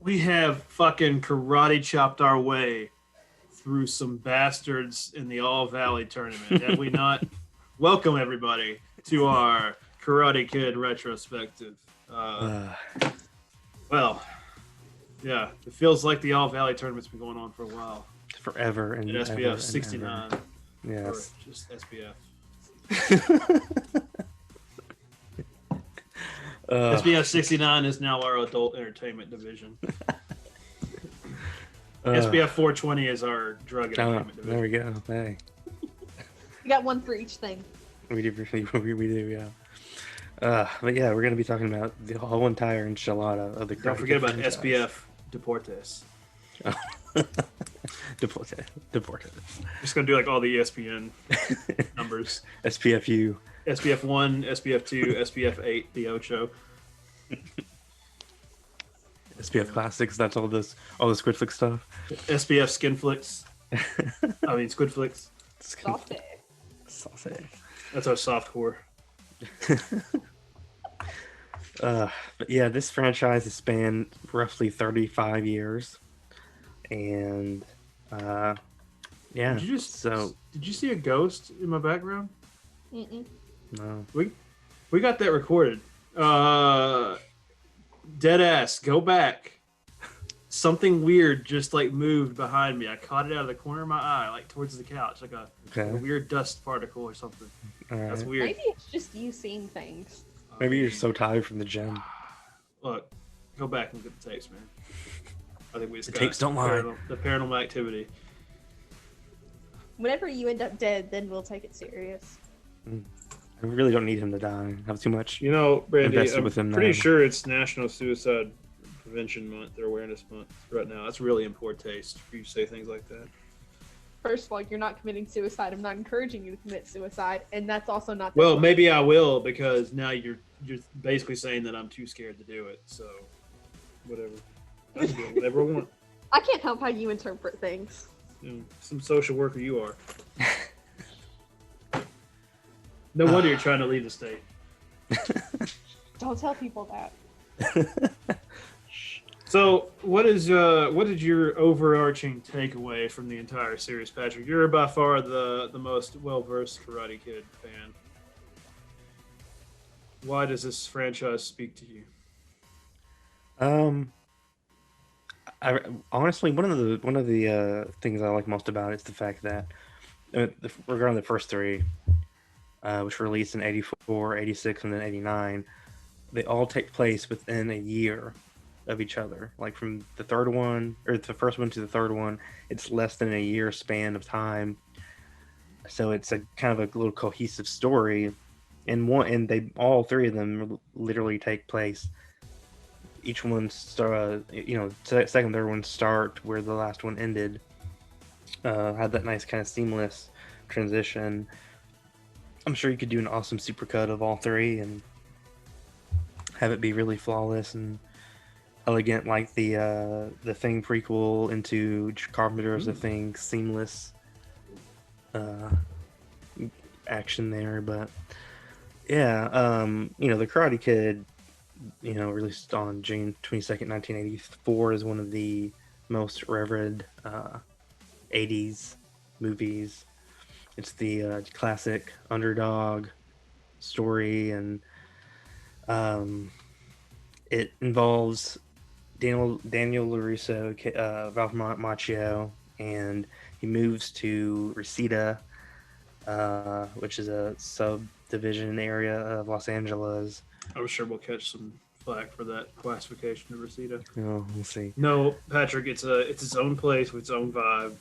We have fucking karate chopped our way through some bastards in the All Valley tournament. Have we not? Welcome everybody to our Karate Kid retrospective. Uh, Well, yeah, it feels like the All Valley tournament's been going on for a while. Forever At and SBF ever and 69, ever. or Yes. just SBF. SBF 69 is now our adult entertainment division. SBF 420 is our drug entertainment division. There we go. Hey, You got one for each thing. we do, yeah. But yeah, we're gonna be talking about the whole entire enchilada of the. Don't forget about SBF Deportes. Deportes. Just gonna do like all the ESPN numbers. SPFU. SPF 1, SPF 2, SPF 8, the Ocho. SPF Classics. That's all the Squid Flick stuff. SPF Skinflix. I mean Squidflix. Saucy. Saucy. That's our soft core. But yeah, this franchise has spanned roughly 35 years, and yeah. Did you see a ghost in my background? Mm-mm. No. We got that recorded. Dead ass. Go back. Something weird just like moved behind me. I caught it out of the corner of my eye, like towards the couch, like a weird dust particle or something. All That's right. weird. Maybe it's just you seeing things. Maybe you're so tired from the gym. Look, go back and look at the tapes, man. I think we just The got tapes don't lie. The paranormal activity. Whenever you end up dead, then we'll take it serious. I really don't need him to die. I have too much. You know, Brandy, Invested I'm with him pretty now. sure it's National Suicide Prevention Month or Awareness Month right now. That's really in poor taste for you to say things like that. First of all, you're not committing suicide. I'm not encouraging you to commit suicide, and that's also not. Well, maybe I will because now you're basically saying that I'm too scared to do it. So, whatever. I can do whatever I want. I can't help how you interpret things. You know, some social worker you are. No wonder you're trying to leave the state. Don't tell people that. So, what is your overarching takeaway from the entire series, Patrick? You're by far the most well-versed Karate Kid fan. Why does this franchise speak to you? Honestly, one of the things I like most about it is the fact that regarding the first three, which were released in 84, 86, and then 89, they all take place within a year of each other. Like from the third one, or the first one to the third one, it's less than a year span of time. So it's a kind of a little cohesive story, and they all three of them literally take place. Each one second, third one start where the last one ended. Had that nice kind of seamless transition. I'm sure you could do an awesome supercut of all three and have it be really flawless and elegant, like the Thing prequel into Carpenter's The Thing, seamless action there. But yeah, the Karate Kid, released on June 22nd, 1984, is one of the most revered 80s movies. It's the classic underdog story, and it involves Daniel LaRusso, Ralph Macchio, and he moves to Reseda, which is a subdivision area of Los Angeles. I'm sure we'll catch some flack for that classification of Reseda. Oh, we'll see. No, Patrick, it's its own place with its own vibe.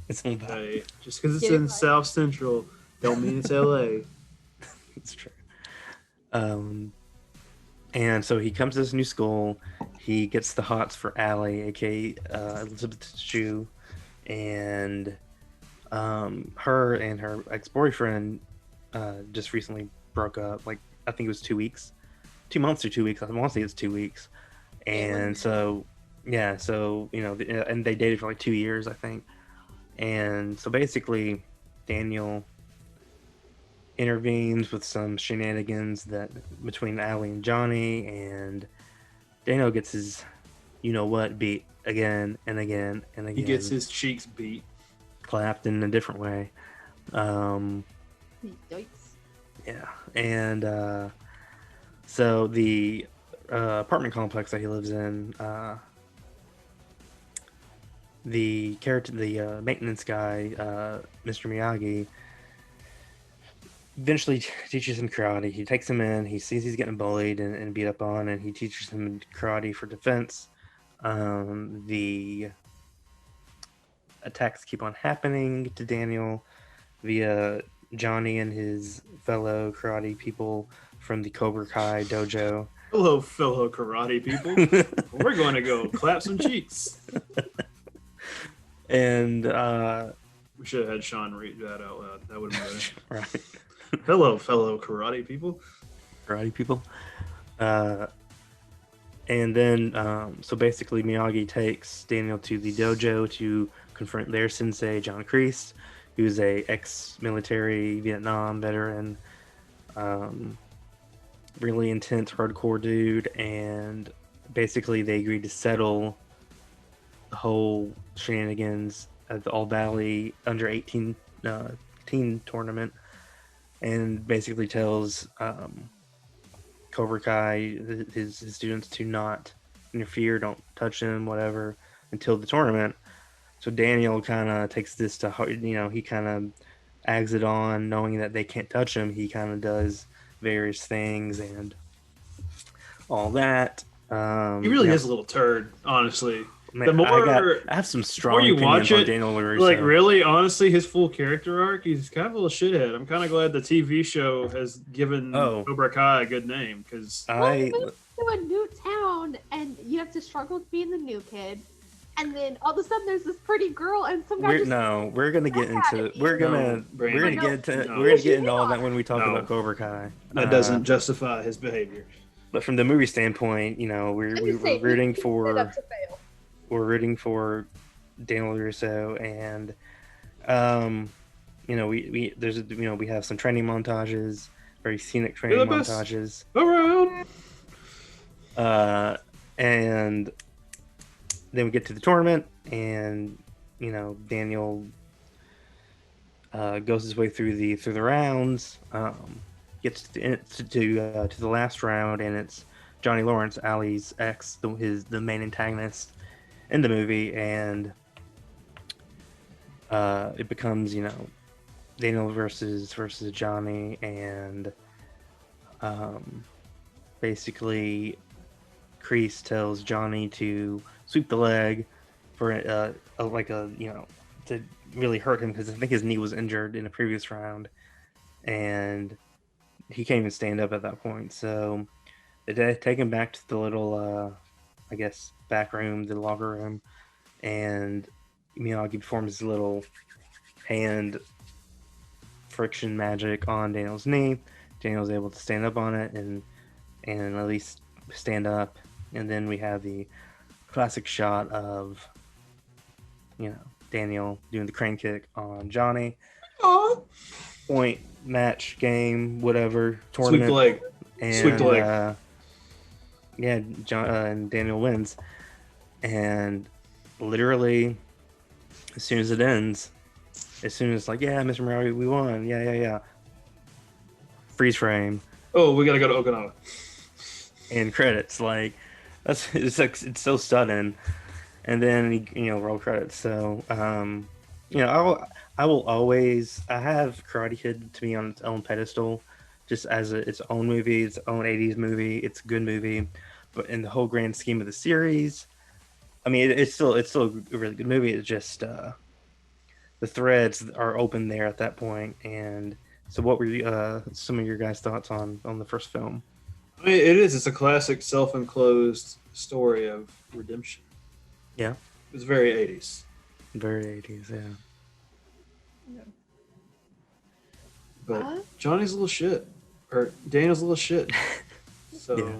It's on that. Hey, just because it's in South Central, don't mean it's LA. It's true. And so he comes to this new school. He gets the hots for Allie, aka Elizabeth Shue, and her and her ex-boyfriend just recently broke up. Like, I think it was 2 weeks, 2 months or 2 weeks. I want to say it's 2 weeks. And so, yeah, and they dated for like 2 years, I think. And so basically, Daniel intervenes with some shenanigans that between Allie and Johnny, and Daniel gets his you know what beat again and again and again. He gets his cheeks beat. Clapped in a different way. Yikes. Yeah, and so the apartment complex that he lives in, the maintenance guy, Mr. Miyagi, eventually teaches him karate. He takes him in. He sees he's getting bullied and beat up on, and he teaches him karate for defense. The attacks keep on happening to Daniel via Johnny and his fellow karate people from the Cobra Kai dojo. Hello, fellow karate people. We're going to go clap some cheeks. And we should have had Sean read that out loud. That would have been right. Hello, fellow karate people. Karate people. And then, so basically, Miyagi takes Daniel to the dojo to confront their sensei, John Kreese, who's a ex-military Vietnam veteran, really intense, hardcore dude, and basically they agreed to settle the whole shenanigans at the All Valley under 18 teen tournament, and basically tells Cobra Kai, his students, to not interfere, don't touch him, whatever, until the tournament. So Daniel kind of takes this to heart, he kind of eggs it on, knowing that they can't touch him. He kind of does various things and all that. He really is a little turd, honestly. Man, the more I have some strong you opinions watch on it, Daniel LaRusso. like really, honestly, his full character arc, he's kind of a little shithead. I'm kind of glad the TV show has given Cobra Kai a good name because you move to a new town and you have to struggle to be the new kid, and then all of a sudden there's this pretty girl and some guy. We're gonna get into all that when we talk about Cobra Kai. That doesn't justify his behavior. But from the movie standpoint, we're rooting for. We're rooting for Daniel LaRusso, and we have some training montages, very scenic training montages around. And then we get to the tournament, and Daniel goes his way through the rounds, gets to the last round, and it's Johnny Lawrence, Ali's ex, the main antagonist in the movie, and it becomes Daniel versus Johnny, and basically Kreese tells Johnny to sweep the leg for to really hurt him, because I think his knee was injured in a previous round and he can't even stand up at that point. So they take him back to the little back room, the locker room, and Miyagi performs his little hand friction magic on Daniel's knee. Daniel's able to stand up on it and at least stand up, and then we have the classic shot of Daniel doing the crane kick on Johnny. Aww. Point, match, game, whatever, tournament. Sweep the leg. And, sweep the leg. And Daniel wins. And literally, as soon as it ends, as soon as Mr. Miyagi, we won. Yeah. Freeze frame. Oh, we gotta go to Okinawa. And credits. It's so sudden. And then roll credits. So I will always, I have Karate Kid to be on its own pedestal, just as its own movie, its own 80s movie. It's a good movie, but in the whole grand scheme of the series, I mean, it's still a really good movie. It's just the threads are open there at that point. And so, what were some of your guys' thoughts on the first film? I mean, it's a classic self-enclosed story of redemption. Yeah, it's very 80s. Very 80s, yeah. But Johnny's a little shit, or Daniel's a little shit. So. Yeah.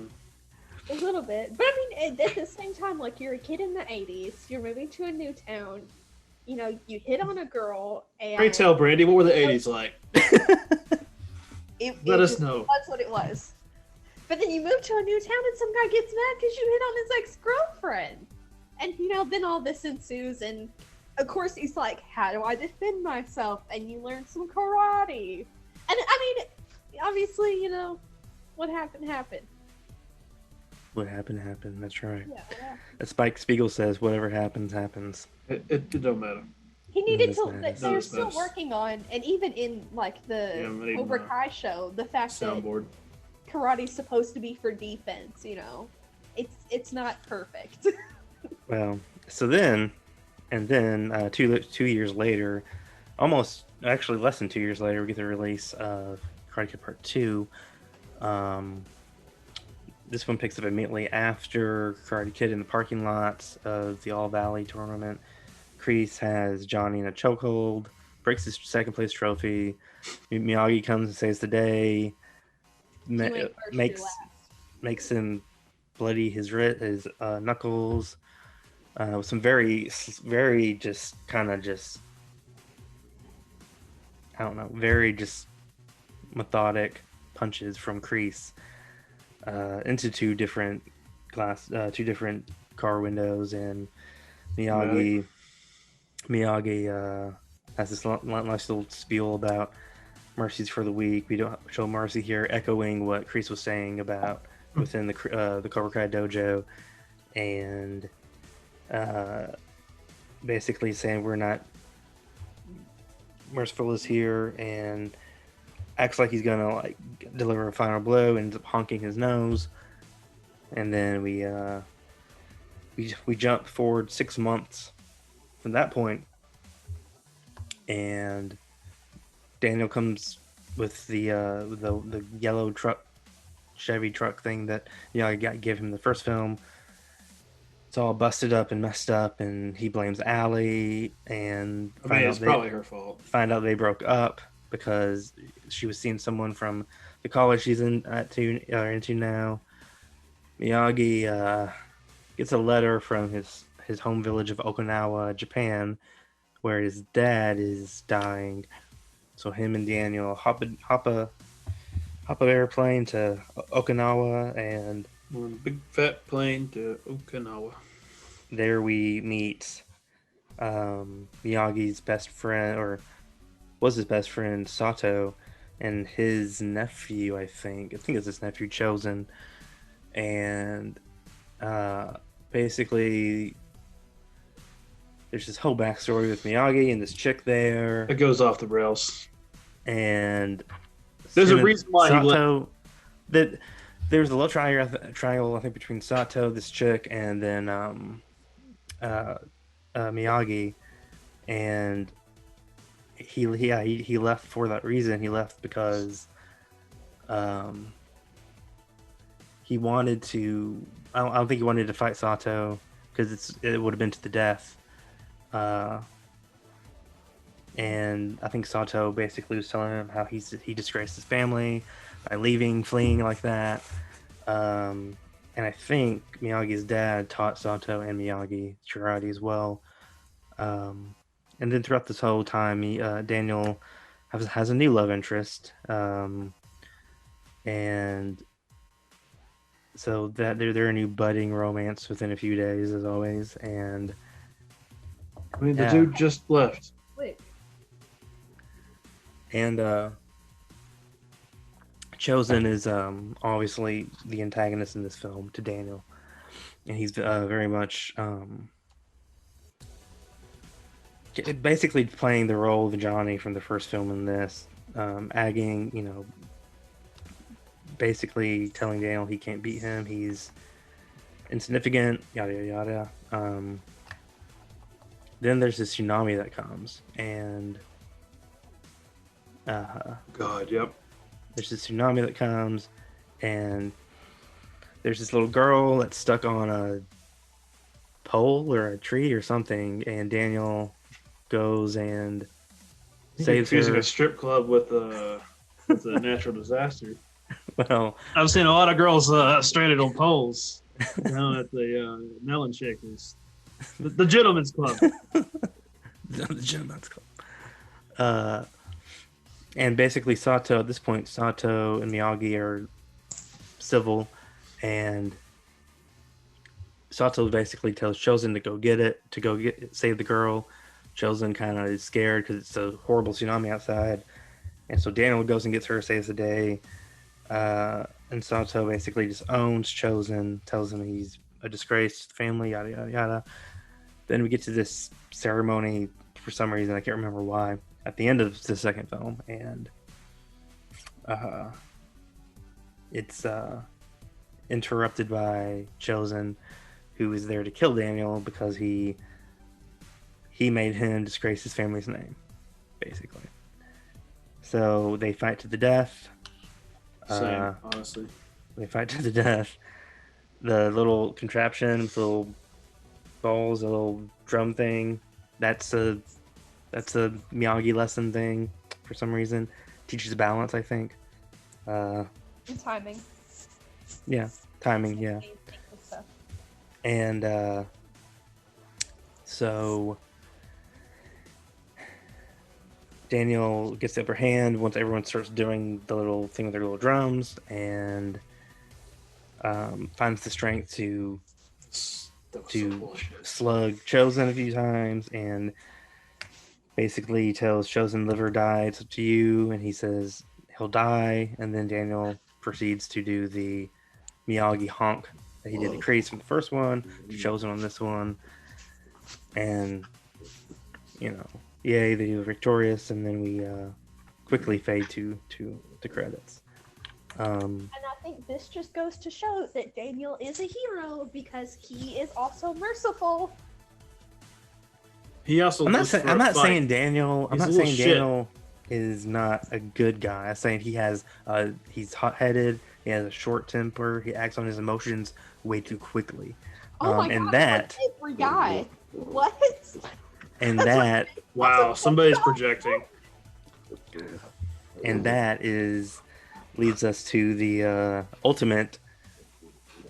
A little bit, but I mean, at the same time, you're a kid in the 80s, you're moving to a new town, you hit on a girl, and... Great tell, Brandy, what were the 80s like? Let us know. That's what it was. But then you move to a new town and some guy gets mad because you hit on his ex-girlfriend. And then all this ensues, and of course he's like, how do I defend myself? And you learn some karate. And I mean, obviously, what happened. What happened. That's right. Yeah. As Spike Spiegel says, whatever happens, happens. It don't matter. He needed Does to. matter. They're Does still matter. working on, and even in like the Cobra Kai show, the fact Soundboard. that karate's supposed to be for defense. It's not perfect. Well, so then 2 years later, almost actually less than 2 years later, we get the release of Karate Kid Part 2. This one picks up immediately after Karate Kid in the parking lot of the All Valley tournament. Kreese has Johnny in a chokehold, breaks his second place trophy. Miyagi comes and saves the day. You ain't first, you're last. Makes him bloody his knuckles. With some very, very just kind of just, I don't know, very just methodic punches from Kreese into two different car windows, and Miyagi has this nice little spiel about mercies for the weak. We don't show mercy here, echoing what Kreese was saying about within the Cobra Kai dojo, and basically saying we're not merciful is here, and acts like he's gonna like deliver a final blow, and ends up honking his nose, and then we jump forward 6 months from that point, and Daniel comes with the yellow truck, Chevy truck thing that gave him the first film. It's all busted up and messed up, and he blames Allie, and It's probably her fault. Find out they broke up because she was seeing someone from the college she's into now. Miyagi gets a letter from his home village of Okinawa, Japan, where his dad is dying. So him and Daniel hop a airplane to Okinawa, and We're on a big fat plane to Okinawa. there we meet Miyagi's best friend, or was his best friend, Sato, and his nephew, I think it's his nephew, Chosen. And basically there's this whole backstory with Miyagi and this chick there. It goes off the rails. And there's a reason why Sato, there's a love triangle, I think, between Sato, this chick, and then Miyagi, and he left for that reason. He left because he wanted to. I don't think he wanted to fight Sato because it would have been to the death. And I think Sato basically was telling him how he disgraced his family by fleeing like that. And I think Miyagi's dad taught Sato and Miyagi karate as well. And then throughout this whole time, Daniel has a new love interest. And so that they're a new budding romance within a few days, as always. And I mean, the dude just left. Wait. And Chosen is obviously the antagonist in this film to Daniel, and he's very much basically playing the role of Johnny from the first film in this, agging, basically telling Daniel he can't beat him, he's insignificant, yada yada yada. Then there's this tsunami that comes, and God, yep. there's this tsunami that comes, and there's this little girl that's stuck on a pole or a tree or something, and Daniel goes and saves her. Using a strip club with a natural disaster. Well, I've seen a lot of girls stranded on poles down at the Melon Shakers, the Gentleman's Club. The Gentleman's Club. And basically Sato, at this point, Sato and Miyagi are civil, and Sato basically tells Chosen to save the girl. Chosen kind of is scared because it's a horrible tsunami outside, and so Daniel goes and gets her, saves the day. And Sato basically just owns Chosen, tells him he's a disgrace to the family, yada yada yada. Then we get to this ceremony for some reason, I can't remember why, at the end of the second film, and it's interrupted by Chosen, who is there to kill Daniel because he made him disgrace his family's name, basically. So they fight to the death. Same, honestly. They fight to the death. The little contraption with little balls, a little drum thing. That's a Miyagi lesson thing for some reason. Teaches balance, I think. And timing. Yeah, timing. Yeah. And so Daniel gets the upper hand once everyone starts doing the little thing with their little drums, and finds the strength to slug Chosen a few times, and basically tells Chosen, live or die, it's up to you, and he says he'll die, and then Daniel proceeds to do the Miyagi honk that he did to Kreese from the first one, Chosen on this one, and yay, they were victorious, and then we quickly fade to the credits. And I think this just goes to show that Daniel is a hero because he is also merciful. He also. I'm not saying Daniel. I'm not saying Daniel is not a good guy. I'm saying he's hot-headed. He has a short temper. He acts on his emotions way too quickly. Oh my and god! That like every guy. What? And that. Wow! Somebody's projecting. And that leads us to the ultimate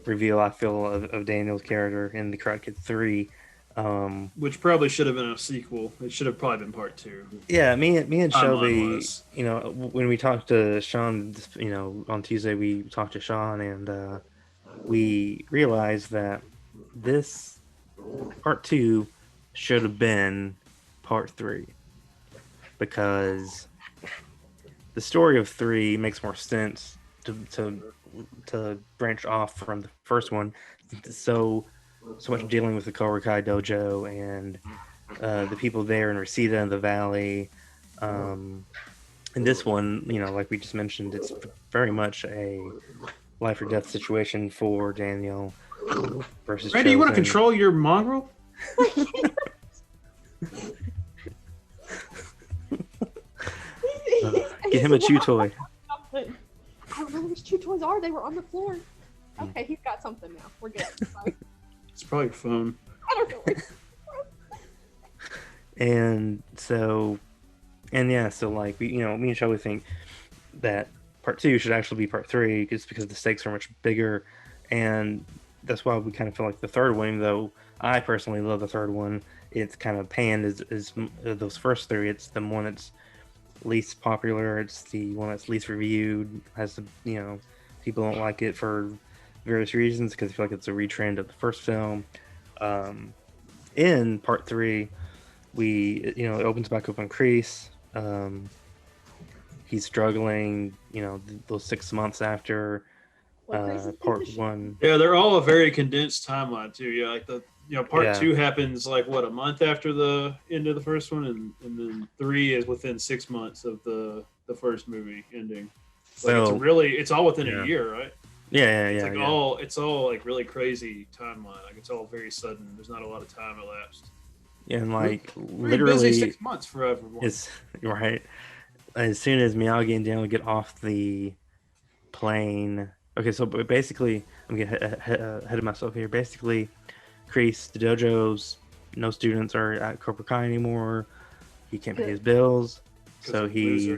reveal, I feel, of Daniel's character in the Karate Kid 3. Which probably should have been a sequel. It should have probably been part 2. Yeah, me and Shelby, was. when we talked to Sean, on Tuesday, we talked to Sean, and we realized that this part 2 should have been part 3, because the story of 3 makes more sense to branch off from the first one. So much dealing with the Cobra Kai dojo and the people there in Reseda in the valley. And this one, like we just mentioned, it's very much a life or death situation for Daniel versus Randy, you want to control your mongrel? Get him a chew toy. I don't know which chew toys are. They were on the floor. Okay, he's got something now. We're good. It's probably your phone. I don't know. So like me and Shelby think that part 2 should actually be part 3, just because the stakes are much bigger, and that's why we kind of feel like the third one, though I personally love the third one, it's kind of panned as those first 3. It's the one that's least popular. It's the one that's least reviewed. People don't like it for various reasons because I feel like it's a retrend of the first film. In part 3, it opens back up on Kreese. He's struggling, those 6 months after part 1. Yeah, they're all a very condensed timeline too. Yeah, like part 2 happens like a month after the end of the first one, and then 3 is within 6 months of the first movie ending. It's all within a year, right? Yeah. It's all like really crazy timeline. Like it's all very sudden. There's not a lot of time elapsed. Yeah, and like literally busy 6 months for everyone. It's right. As soon as Miyagi and Daniel get off the plane. Okay, so basically, I'm getting ahead of myself here. Basically, Kreese, the dojos, no students are at Cobra Kai anymore. He can't pay his bills, so he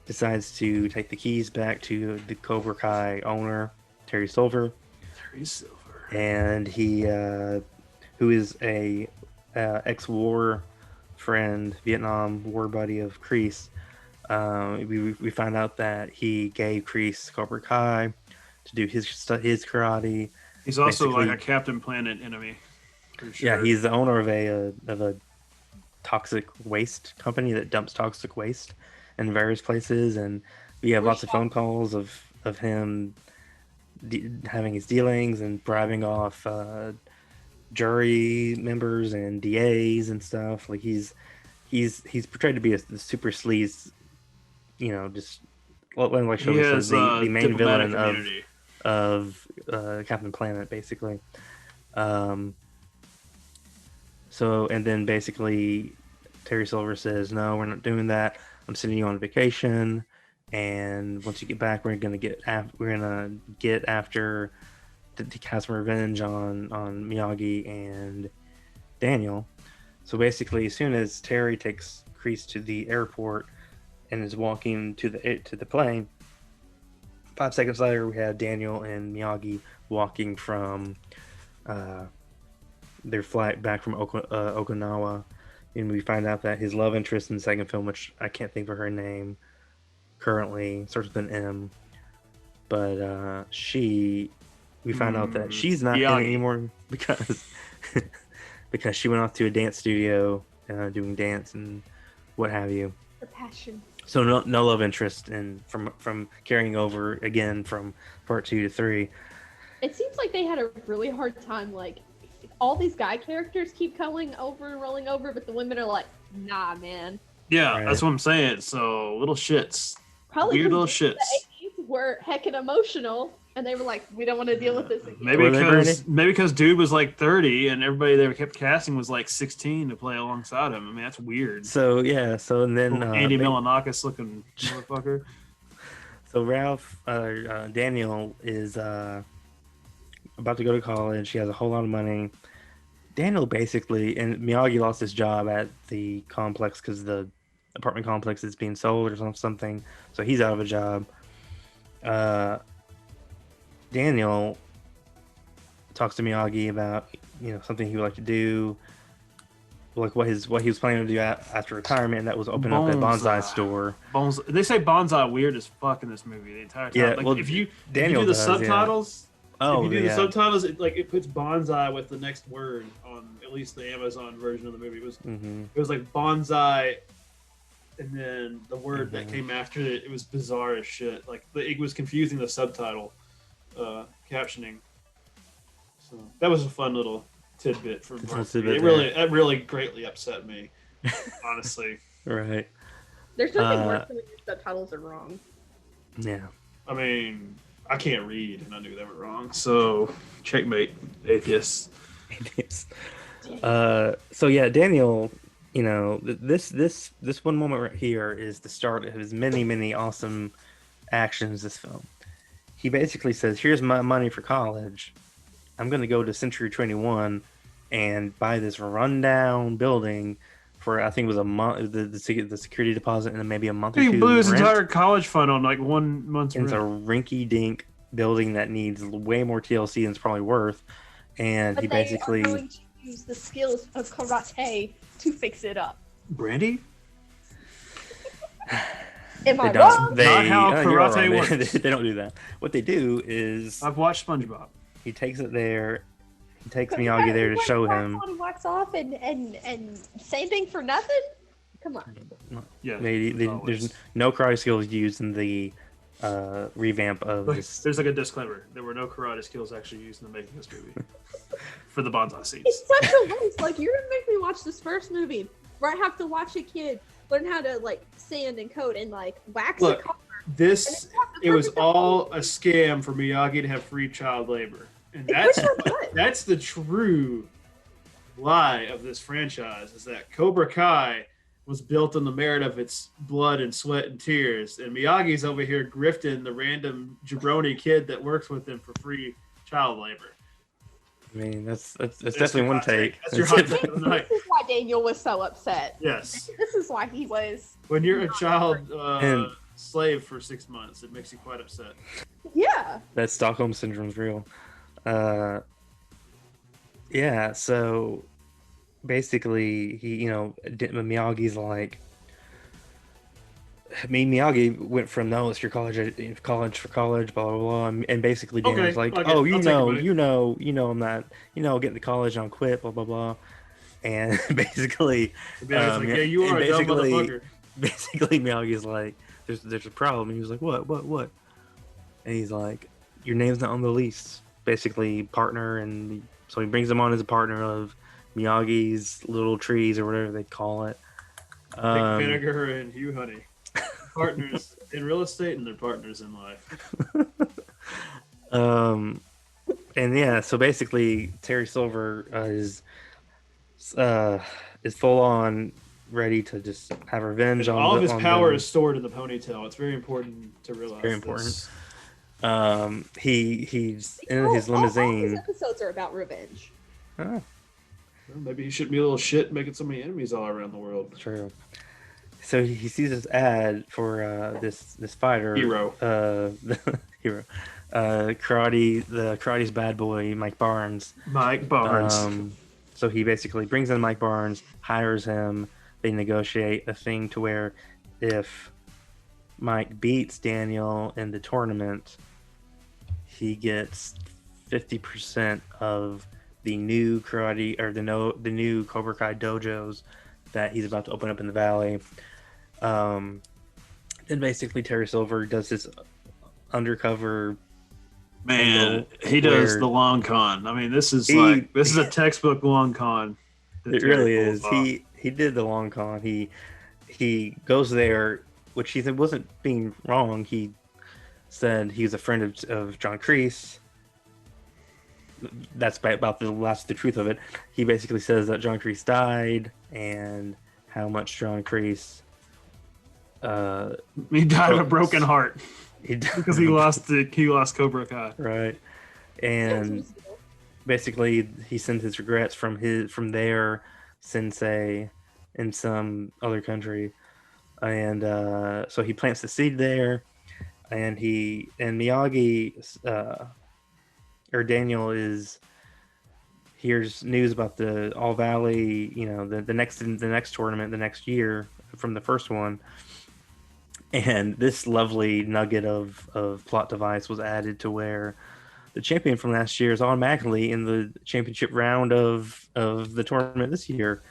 decides to take the keys back to the Cobra Kai owner, Terry Silver. And he, who is a ex-war friend, Vietnam war buddy of Kreese. We find out that he gave Kreese Cobra Kai to do his karate, He's also like Basically- a Captain Planet enemy. For sure. Yeah, he's the owner of a toxic waste company that dumps toxic waste in various places, and we have lots of phone calls of him having his dealings and bribing off jury members and DAs and stuff. Like he's portrayed to be the super sleaze, just like he Shogun has says, the main diplomatic villain immunity. of Captain Planet, basically. So, and then basically Terry Silver says, "No, we're not doing that. I'm sending you on vacation, and once you get back, we're gonna get after to cast some revenge on Miyagi and Daniel." So basically, as soon as Terry takes Kreese to the airport and is walking to the plane, 5 seconds later, we have Daniel and Miyagi walking from their flight back from Okinawa, and we find out that his love interest in the second film, which I can't think of her name currently, starts with an M, but we find out that she's not in it anymore because because she went off to a dance studio doing dance and what have you. Her passion. So no love interest from carrying over again from part 2 to 3. It seems like they had a really hard time. Like, all these guy characters keep rolling over, but the women are like, nah, man. Yeah, Right. That's what I'm saying. So little shits. Probably Weird little 'cause shits. the 80s were heckin' emotional, and they were like, we don't want to deal with this again. Maybe because dude was like 30 and everybody they kept casting was like 16 to play alongside him. I mean, that's weird. So yeah, so and then Andy Milonakis looking motherfucker. So Ralph, Daniel is about to go to college. He has a whole lot of money. Daniel basically, and Miyagi lost his job at the complex because the apartment complex is being sold or something. So he's out of a job. Daniel talks to Miyagi about something he would like to do, like what he was planning to do after retirement, and that was open up a bonsai store. They say bonsai weird as fuck in this movie the entire time. Yeah, like, well, if you do the does, subtitles, Oh, if you do yeah. the subtitles, it puts bonsai with the next word on at least the Amazon version of the movie. It was like bonsai, and then the word that came after it. It was bizarre as shit. Like it was confusing the subtitle captioning. So that was a fun little tidbit from part 3. It really greatly upset me, honestly. Right. There's nothing worse than when your subtitles are wrong. Yeah. I mean, I can't read, and I knew they were wrong. So, checkmate, atheists. So yeah, Daniel. This one moment right here is the start of his many awesome actions. This film. He basically says, "Here's my money for college. I'm going to go to Century 21 and buy this rundown building for, I think it was a month, the security deposit, and then maybe a month or two. He blew his rent. entire college fund on like 1 month's And rent. it's a rinky-dink building that needs way more TLC than it's probably worth." And But he they basically are going to use the skills of karate to fix it up. Brandy? Am I they wrong? don't. Not how you're karate wrong. works. They don't do that. What they do is I've watched SpongeBob. he takes it there. He takes Because Miyagi there to wax show on him. and wax off and same thing for nothing? Come on. Yeah. There's no karate skills used in the revamp of this. There's like a disclaimer. There were no karate skills actually used in the making of this movie for the bonsai It's scenes. such a waste. Like, you're gonna make me watch this first movie where I have to watch a kid learn how to like sand and coat and like wax Look, a car. it was all a scam for Miyagi to have free child labor, and that's the true lie of this franchise. Is that Cobra Kai was built on the merit of its blood and sweat and tears, and Miyagi's over here grifting the random jabroni kid that works with him for free child labor. I mean, that's definitely one take. That's your hot take of the night. This is why Daniel was so upset. Yes. This is why he was. When you're a child And- slave for 6 months, it makes you quite upset. Yeah. That Stockholm syndrome's real. Yeah, so basically, Miyagi's like, Miyagi went from no, it's your college for college, blah blah blah, and basically Daniel's Okay, like, okay, oh, I'll take the money. I'm not, getting to college, and I'll quit, blah blah blah, and basically, Miyagi's like, yeah, you are and a dumb basically, motherfucker. basically Miyagi's like, there's a problem. And he was like, what? And he's like, your name's not on the lease. Basically, partner, and so he brings him on as a partner of Miyagi's little trees or whatever they call it. Pick Vinegar and Hugh Honey. Partners in real estate and they're partners in life. And yeah, so basically Terry Silver is full on ready to just have revenge on all of his power them. is stored in the ponytail. It's very important to realize. Very important. This. He's in his limousine. All his episodes are about revenge. Oh. Well, maybe he shouldn't be a little shit making so many enemies all around the world. True. So he sees this ad for this fighter hero. Hero. Karate's bad boy, Mike Barnes. Mike Barnes. So he basically brings in Mike Barnes, hires him. They negotiate a thing to where if Mike beats Daniel in the tournament, he gets 50% of the new karate or the new Cobra Kai dojos that he's about to open up in the valley. Then basically Terry Silver does this undercover. Man, he does the long con. I mean, this is a textbook long con. It really is. He did the long con. He goes there, which he wasn't being wrong. He said he was a friend of John Kreese. That's about the truth of it. He basically says that John Kreese died and how much John Kreese he died of a broken heart because he lost Cobra Kai. Right. And basically he sends his regrets from their sensei in some other country. And so he plants the seed there, and Miyagi or Daniel hears news about the All Valley, the next tournament the next year from the first one, and this lovely nugget of plot device was added to where the champion from last year is automatically in the championship round of the tournament this year.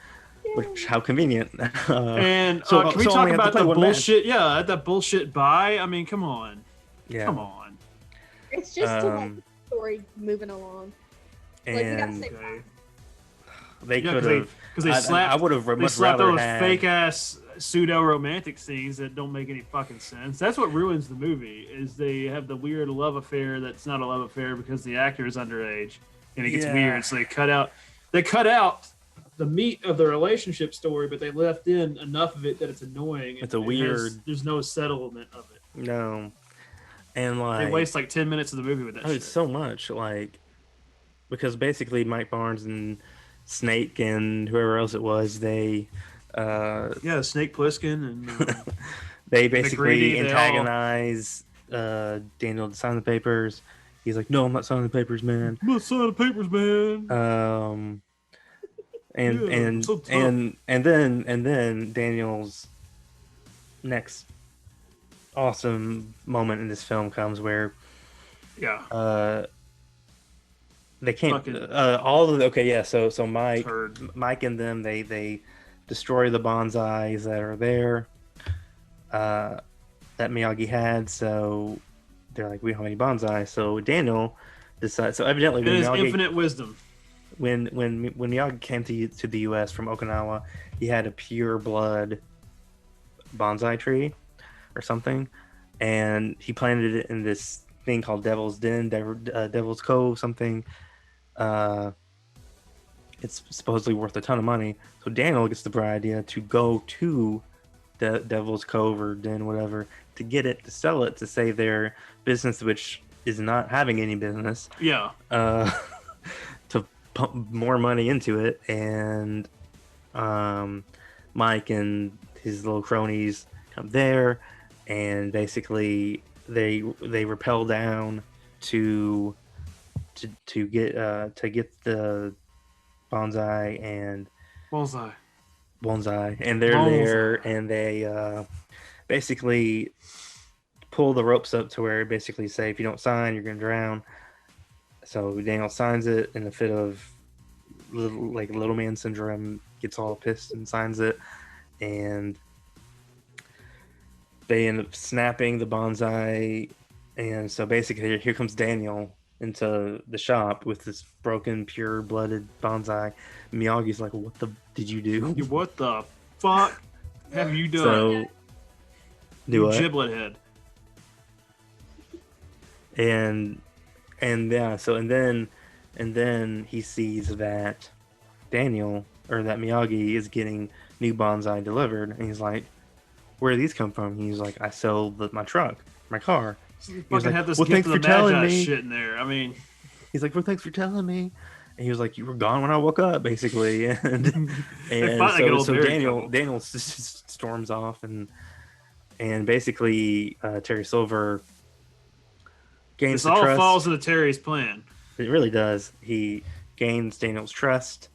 Which, how convenient. Can we talk about the bullshit? Match. Yeah, that bullshit buy. I mean, come on. Yeah. Come on. It's just to make the story moving along. And like, they could have. Because they slapped. I would have much slapped rather those had fake ass pseudo romantic scenes that don't make any fucking sense. That's what ruins the movie. Is they have the weird love affair that's not a love affair because the actor is underage and it gets weird. So they cut out the meat of the relationship story, but they left in enough of it that it's annoying. It's weird. There's no settlement of it. No, and they waste 10 minutes of the movie with that. It's so much because basically Mike Barnes and Snake and whoever else it was, Snake Plissken and they basically antagonize Daniel to sign the papers. He's like, "No, I'm not signing the papers, man. I'm not signing the papers, man." And then Daniel's next awesome moment in this film comes where they can't so Mike and them they destroy the bonsais that are there that Miyagi had, so they're like, we don't have any bonsai. So Daniel decides, so evidently it is infinite wisdom. When Miyagi came to the U.S. from Okinawa, he had a pure blood bonsai tree or something, and he planted it in this thing called Devil's Den, Devil's Cove, something. It's supposedly worth a ton of money. So Daniel gets the bright idea to go to the Devil's Cove or Den, whatever, to get it, to sell it, to save their business, which is not having any business. Yeah. To pump more money into it, and Mike and his little cronies come there, and basically they rappel down to get the bonsai and bonsai, and they're there, and basically pull the ropes up to where basically say if you don't sign, you're gonna drown. So Daniel signs it in a fit of little man syndrome, gets all pissed and signs it, and they end up snapping the bonsai. And so basically, here comes Daniel into the shop with this broken, pure-blooded bonsai. Miyagi's like, "What the did you do? What the fuck have you done? So, do what? Giblet head." And yeah, so and then he sees that Daniel or that Miyagi is getting new bonsai delivered, and he's like, "Where do these come from?" He's like, "I sell my truck, my car." So He was fucking like, have this "Well, gift thanks of the for telling Magi me." shit in there. I mean, He's like, "Well, thanks for telling me." And he was like, "You were gone when I woke up, basically." And finally get old so married couple. Daniel storms off, and basically Terry Silver gains this the all trust. falls into Terry's plan. It really does. He gains Daniel's trust,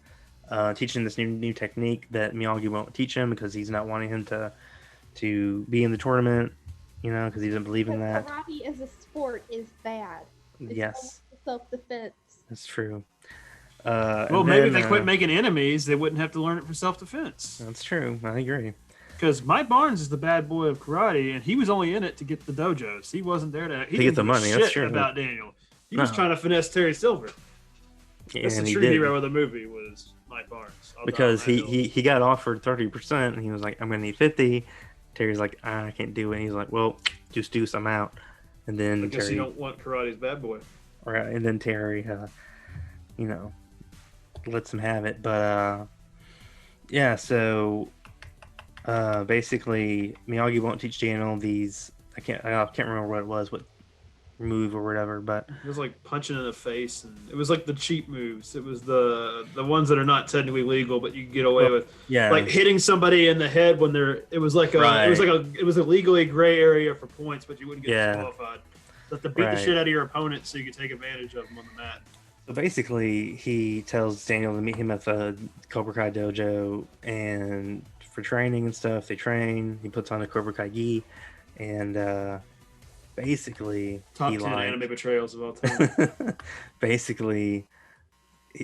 teaching this new technique that Miyagi won't teach him because he's not wanting him to be in the tournament, because he doesn't believe in that. Karate as a sport is bad. It's Yes, self-defense. that's true. Well, maybe if they quit making enemies, they wouldn't have to learn it for self-defense. That's true. I agree. Because Mike Barnes is the bad boy of karate, and he was only in it to get the dojos. He wasn't there to get the didn't give a money, shit that's true. about Daniel. He was No. trying to finesse Terry Silver. That's And the he true did. hero of the movie was Mike Barnes. Because he got offered 30%, and he was like, "I'm gonna need 50." Terry's like, "I can't do it." And he's like, "Well, just deuce, I'm out." And then I guess Terry, you don't want karate's bad boy. right? And then Terry, lets him have it. But yeah, so basically, Miyagi won't teach Daniel these. I can't remember what it was, what move or whatever. But It was like punching in the face, and it was like the cheap moves. It was the ones that are not technically legal, but you can get away with. yeah, Like hitting somebody in the head when they're. It was like it was a legally gray area for points, but you wouldn't get disqualified. So to beat the shit out of your opponent, so you could take advantage of them on the mat. So basically, he tells Daniel to meet him at the Cobra Kai dojo, and for training and stuff, they train. He puts on a Cobra Kai gi, and basically, Top 10 anime betrayals of all time. basically,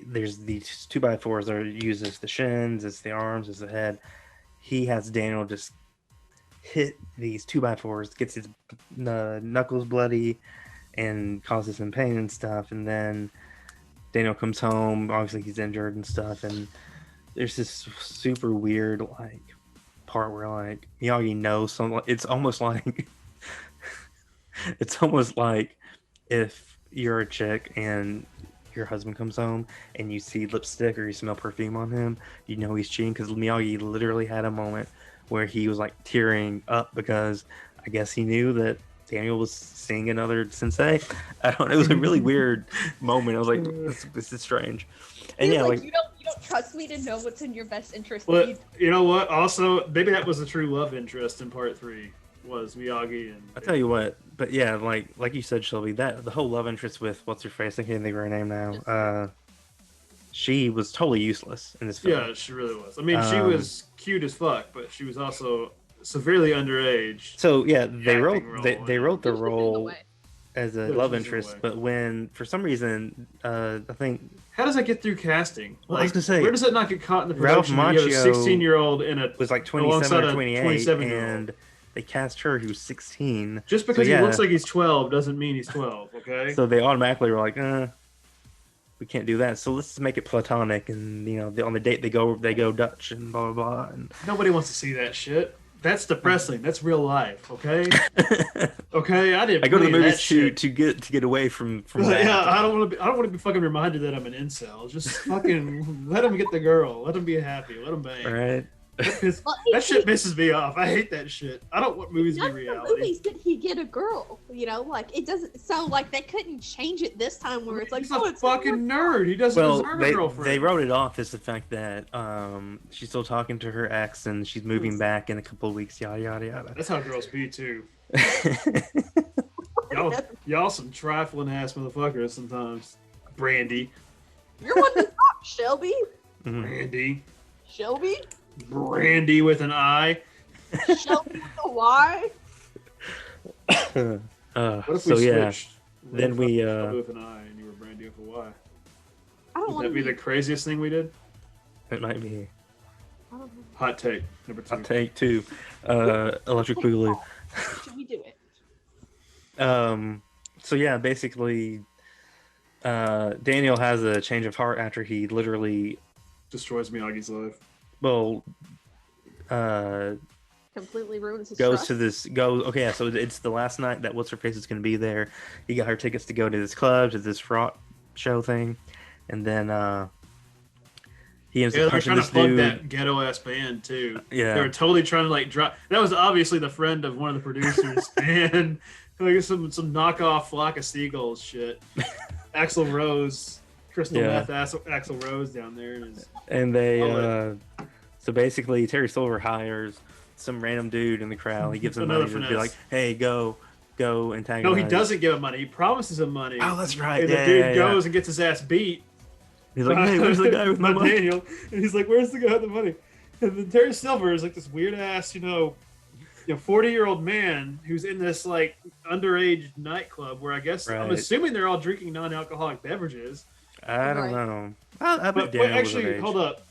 there's these 2x4s that are used as the shins, as the arms, as the head. He has Daniel just hit these 2x4s, gets his knuckles bloody, and causes him pain and stuff, and then Daniel comes home. Obviously, he's injured and stuff, and there's this super weird part where Miyagi knows something. It's almost like if you're a chick and your husband comes home and you see lipstick or you smell perfume on him, you know he's cheating, because Miyagi literally had a moment where he was tearing up because I guess he knew that Daniel was seeing another sensei. I don't know. It was a really weird moment. I was like, this is strange. And He's like, you don't trust me to know what's in your best interest. Well, you know what? Also, maybe that was the true love interest in part 3 was Miyagi. And I tell you what, but yeah, like you said, Shelby, that the whole love interest with what's her face, I can't think of her name now. She was totally useless in this film. Yeah, she really was. I mean, she was cute as fuck, but she was also severely underage. So yeah, they wrote the She's role in the way. as a Yeah, love she's in the interest, way. but when for some reason I think How does that get through casting? Well, I was gonna say, where does it not get caught in the Ralph production? when you have a Macchio 16-year-old in a it was like alongside 27 or a 28, 27-year-old. and they cast her who was 16. Just because So, yeah. he looks like he's 12 doesn't mean he's 12. Okay. So they automatically were like, we can't do that. So let's make it platonic, and on the date they go Dutch and blah blah blah. And Nobody wants to see that shit. That's depressing. That's real life. Okay. Okay. I didn't. I go to the play that movies shit. to get away from that. Yeah, I don't want to be fucking reminded that I'm an incel. Just fucking let him get the girl. Let him be happy. Let him bang. Right. That shit pisses me off. I hate that shit. I don't want movies to None be of the reality. movies did he get a girl? It doesn't. So they couldn't change it this time where it's like, He's a fucking nerd. He doesn't Well, deserve a girlfriend. they wrote it off as the fact that she's still talking to her ex and she's moving back in a couple of weeks. Yada yada yada. That's how girls be too. Y'all some trifling ass motherfuckers sometimes. Brandy. You're one to talk, Shelby. Mhm. Brandy. Shelby. Brandy with an I. Show me the why. What if we so yeah, switched? What then if we I was with an I and you were Brandy with a Y? I don't Would want that to be the craziest thing we did? it might be I don't know. Hot take number 2. I'll take 2. Electric Boogaloo. Should we do it? So yeah, basically, Daniel has a change of heart after he literally, Destroys Miyagi's life. well, Completely ruins his goes trust. to this okay, yeah, so it's the last night that what's her face is going to be there. He got her tickets to go to this club, to this fraud show thing, and then he ends Yeah, up they're punching trying to this plug dude. that ghetto ass band too. Yeah. They were totally trying to like drop. That was obviously the friend of one of the producers, and like some knockoff Flock of Seagulls shit. Axl Rose, Crystal Yeah. Meth, Axl Rose down there, And they Love so basically Terry Silver hires some random dude in the crowd. He gives him Another money to be finesse. like, "Hey, go antagonize." no, he doesn't give him money. He promises him money. Oh, that's right. And Yeah, the dude yeah, goes and gets his ass beat. He's like, "Hey, where's the guy with my by money?" Daniel? And he's like, "Where's the guy with the money?" And then Terry Silver is like this weird ass, 40-year-old man who's in this like underage nightclub where I guess I'm Right. assuming they're all drinking non-alcoholic beverages. I don't Right. know. I bet But wait, Daniel was of actually, age. hold up.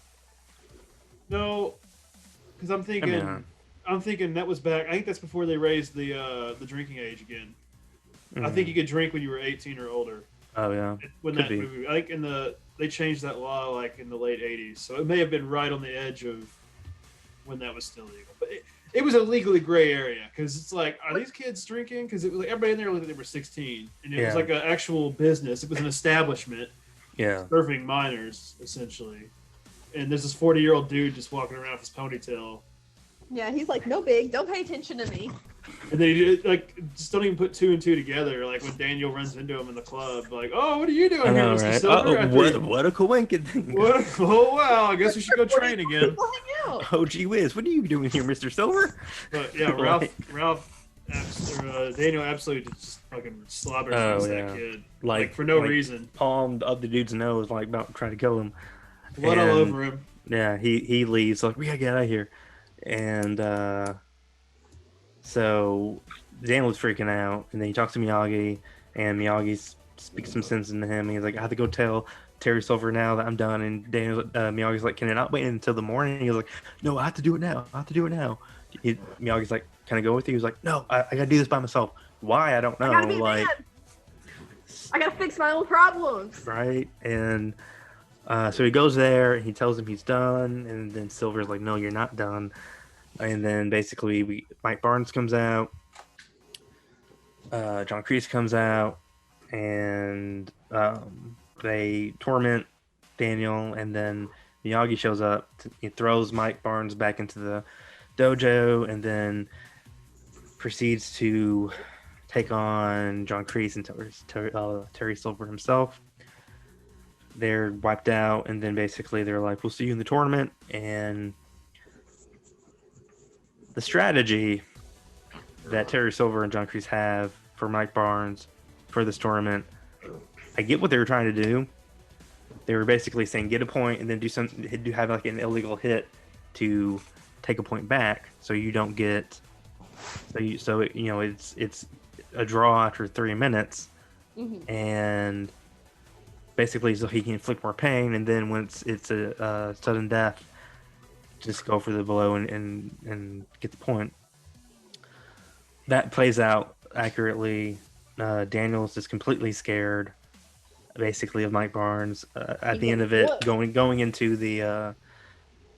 No, because I'm thinking, I mean, I'm thinking that was back. I think that's before they raised the drinking age again. I mhm. think you could drink when you were 18 or older. Oh yeah. When Could that be. movie, I think they changed that law like in the late 80s, so it may have been right on the edge of when that was still legal. But it was a legally gray area because it's like, are these kids drinking? Because it was like everybody in there looked like they were 16, and it was Yeah. like an actual business. It was an establishment Yeah. serving minors essentially. And there's this 40-year-old dude just walking around with his ponytail. Yeah, he's like, no big, don't pay attention to me. And then he just don't even put 2 and 2 together. Like when Daniel runs into him in the club, like, "Oh, what are you doing I here, know, Mr. right? Silver?" What a coincidence. What? Oh wow! I guess we should go train again. People hang out. Oh gee whiz, what are you doing here, Mr. Silver? But yeah, Daniel absolutely just fucking slobbers Oh, against yeah. that kid, Like for no like, reason. Palmed up the dude's nose, like about trying to kill him. Blood all And- over him. Yeah, he leaves like we gotta get out of here, and so Daniel's freaking out, and then he talks to Miyagi, and Miyagi speaks some sense into him. And he's like, I have to go tell Terry Silver now that I'm done. And Daniel Miyagi's like, can I not wait until the morning? He's like, no, I have to do it now. Miyagi's like, can I go with you? He's like, no, I gotta do this by myself. Why? I don't know. I gotta be a like, man. I gotta fix my own problems. right? And so he goes there, and he tells him he's done, and then Silver's like, no, you're not done. And then basically Mike Barnes comes out, John Kreese comes out, and they torment Daniel, and then Miyagi shows up. He throws Mike Barnes back into the dojo, and then proceeds to take on John Kreese and Terry Silver himself. They're wiped out, and then basically they're like, we'll see you in the tournament. And the strategy that Terry Silver and John Kreese have for Mike Barnes for this tournament, I get what they were trying to do. They were basically saying get a point and then have like an illegal hit to take a point back, so you don't get it's a draw after 3 minutes, Mhm. and basically so he can inflict more pain, and then once it's a sudden death, just go for the blow and get the point. That plays out accurately. Daniel's just completely scared, basically, of Mike Barnes. At He the end gets of it, whooped. going into the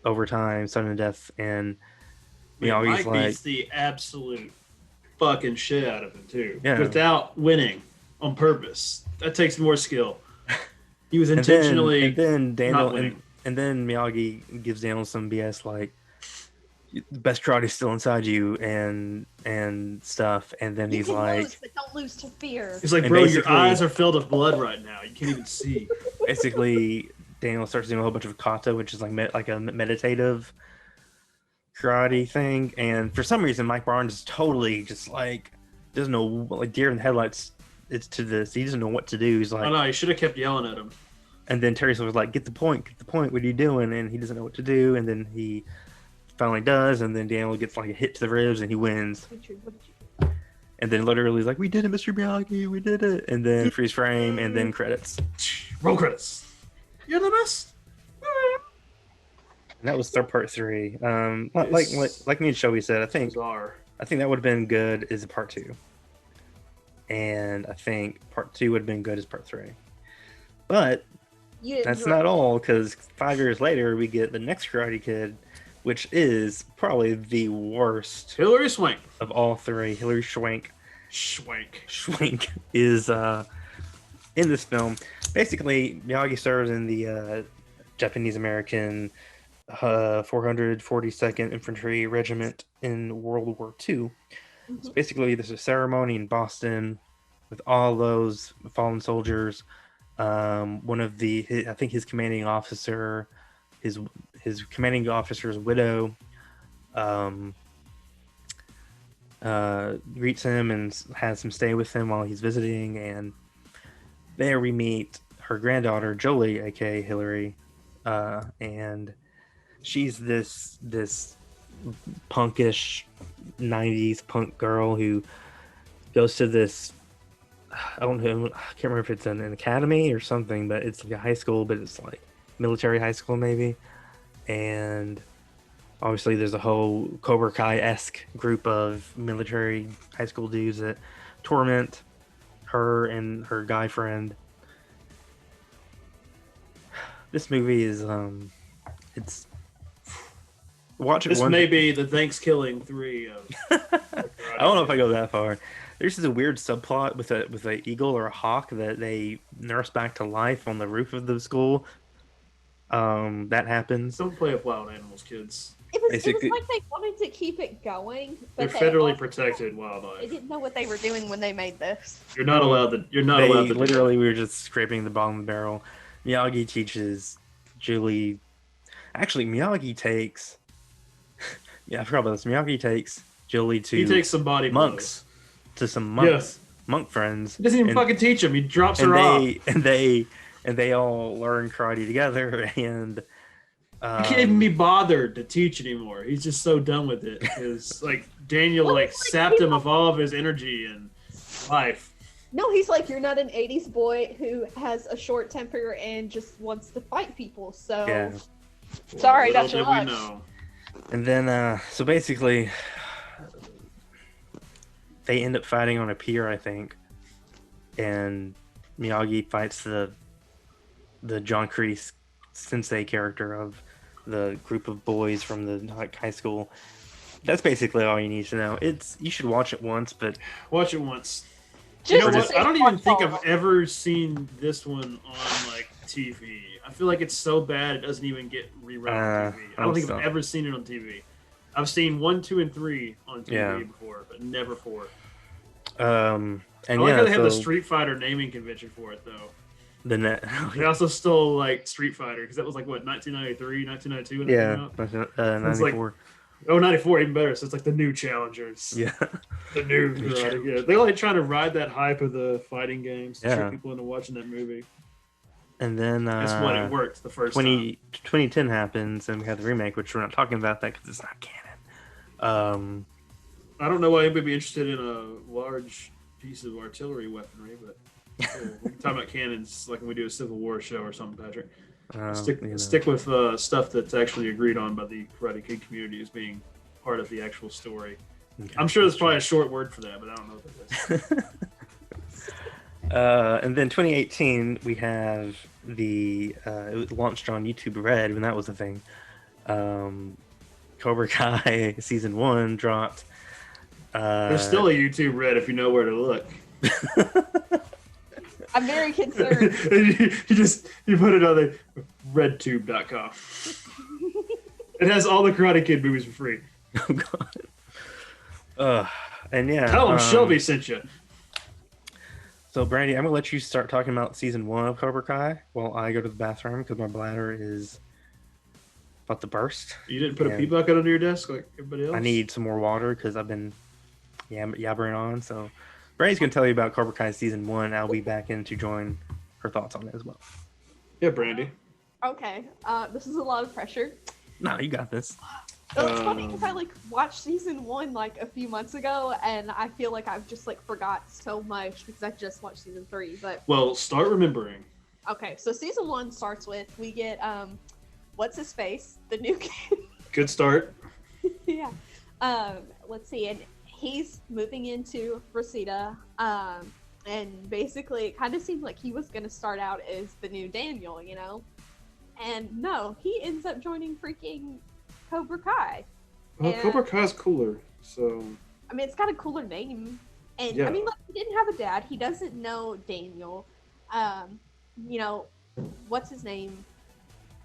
overtime, sudden death, and Miyagi's Mike like, beats the absolute fucking shit out of him too, Yeah. without winning on purpose. That takes more skill. He was and intentionally then Daniel not winning. and then Miyagi gives Daniel some BS like the best karate's still inside you and stuff, and then You he's can like lose, but don't lose to fear. He's like, And bro, your basically- eyes are filled with blood right now. You can't even see. basically Daniel starts doing a whole bunch of kata, which is like a meditative karate thing, and for some reason Mike Barnes is totally just like doesn't know, like deer in the headlights. It's to this. He doesn't know what to do. He's I like, know. You should have kept yelling at him. and then Terry Silver's like, get the point. What are you doing? And he doesn't know what to do. And then he finally does, and then Daniel gets like a hit to the ribs and he wins. Richard, what did you And then literally he's like, "We did it, Mr. Miyagi, we did it!" And then freeze frame, and then credits. Roll credits. You're the best. And that was their part 3. Like me and Shelby said, I think that would have been good as a part 2. And I think part 2 would have been good as part 3. But that's not all, because 5 years later we get the next Karate Kid, which is probably the worst. Hilary Swank of all 3. Hilary Swank. Schwank is in this film. Basically, Miyagi serves in the Japanese American 442nd Infantry Regiment in World War II. So basically, there's a ceremony in Boston with all those fallen soldiers. One of I think his commanding officer, his commanding officer's widow, greets him and has him stay with him while he's visiting. And there we meet her granddaughter Jolie, aka Hillary, and she's this punkish 90s punk girl who goes to this, I can't remember if it's an academy or something, but it's like a high school, but it's like military high school maybe. And obviously there's a whole Cobra Kai-esque group of military high school dudes that torment her and her guy friend. This movie is it's watch it. This may be the Thanksgiving 3 of I don't know if I go that far. There's this weird subplot with a eagle or a hawk that they nurse back to life on the roof of the school. That happens. Don't play with wild animals, kids. It was like they wanted to keep it going, but they're federally protected wildlife. They didn't know what they were doing when they made this. You're not allowed to. Literally, we were just scraping the bottom of the barrel. Miyagi teaches Julie. Actually, Miyagi takes. Yeah, I forgot about this. Miyagi takes Julie to. He takes some body monks. To some monks, monk friends. He doesn't even fucking teach them. He drops her off. And they all learn karate together, and he can't even be bothered to teach anymore. He's just so done with it. Because like Daniel sapped him of all of his energy and life. No, he's like, you're not an 80s boy who has a short temper and just wants to fight people. So yeah. Sorry, that's your luck. And then so basically they end up fighting on a pier, I think, and Miyagi fights the John Kreese sensei character of the group of boys from the high school. That's basically all you need to know. You should watch it once, but watch it once. You know what? I don't even think I've ever seen this one on like TV. I feel like it's so bad it doesn't even get rerun on TV. I don't think I've ever seen it on TV. I've seen 1, 2, and 3 on TV before, but never 4. And I like how they have the Street Fighter naming convention for it, though. They also stole like Street Fighter because that was like what 1993, 1992 when it came out. 94. Like, 94, even better. So it's like the new challengers. Yeah, the new karate. Yeah, they're like trying to ride that hype of the fighting games to trick people into watching that movie. And then that's when it worked the first time. 2010 happens, and we have the remake, which we're not talking about that because it's not canon. I don't know why anybody would be interested in a large piece of artillery weaponry, but we can talk about cannons like when we do a Civil War show or something, Patrick. Stick with stuff that's actually agreed on by the Karate Kid community as being part of the actual story. Okay, I'm sure there's probably a short word for that, but I don't know what that is. And then 2018, we have it launched on YouTube Red when that was a thing. Cobra Kai Season 1 dropped. There's still a YouTube Red if you know where to look. I'm very concerned. you put it on the redtube.com. It has all the Karate Kid movies for free. Oh god. And yeah. Tell them Shelby sent you. So Brandy, I'm gonna let you start talking about season 1 of Cobra Kai while I go to the bathroom because my bladder is about to burst. You didn't put a pee bucket under your desk like everybody else? I need some more water because I've been yabbering on. So Brandy's gonna tell you about Cobra Kai season 1. I'll be back in to join her thoughts on it as well. Yeah, Brandy. Okay. This is a lot of pressure. No, you got this. So it's funny because I like watched season 1 like a few months ago, and I feel like I've just like forgot so much because I just watched season 3. But well, start remembering. okay, so season 1 starts with we get what's his face, the new kid. Good start. Yeah. Let's see, and he's moving into Reseda. And basically, it kind of seemed like he was going to start out as the new Daniel, you know? And no, he ends up joining freaking Cobra Kai. Well, And- Cobra Kai's cooler, so I mean, it's got a cooler name. And Yeah. I mean, like, he didn't have a dad. He doesn't know Daniel. You know, what's his name?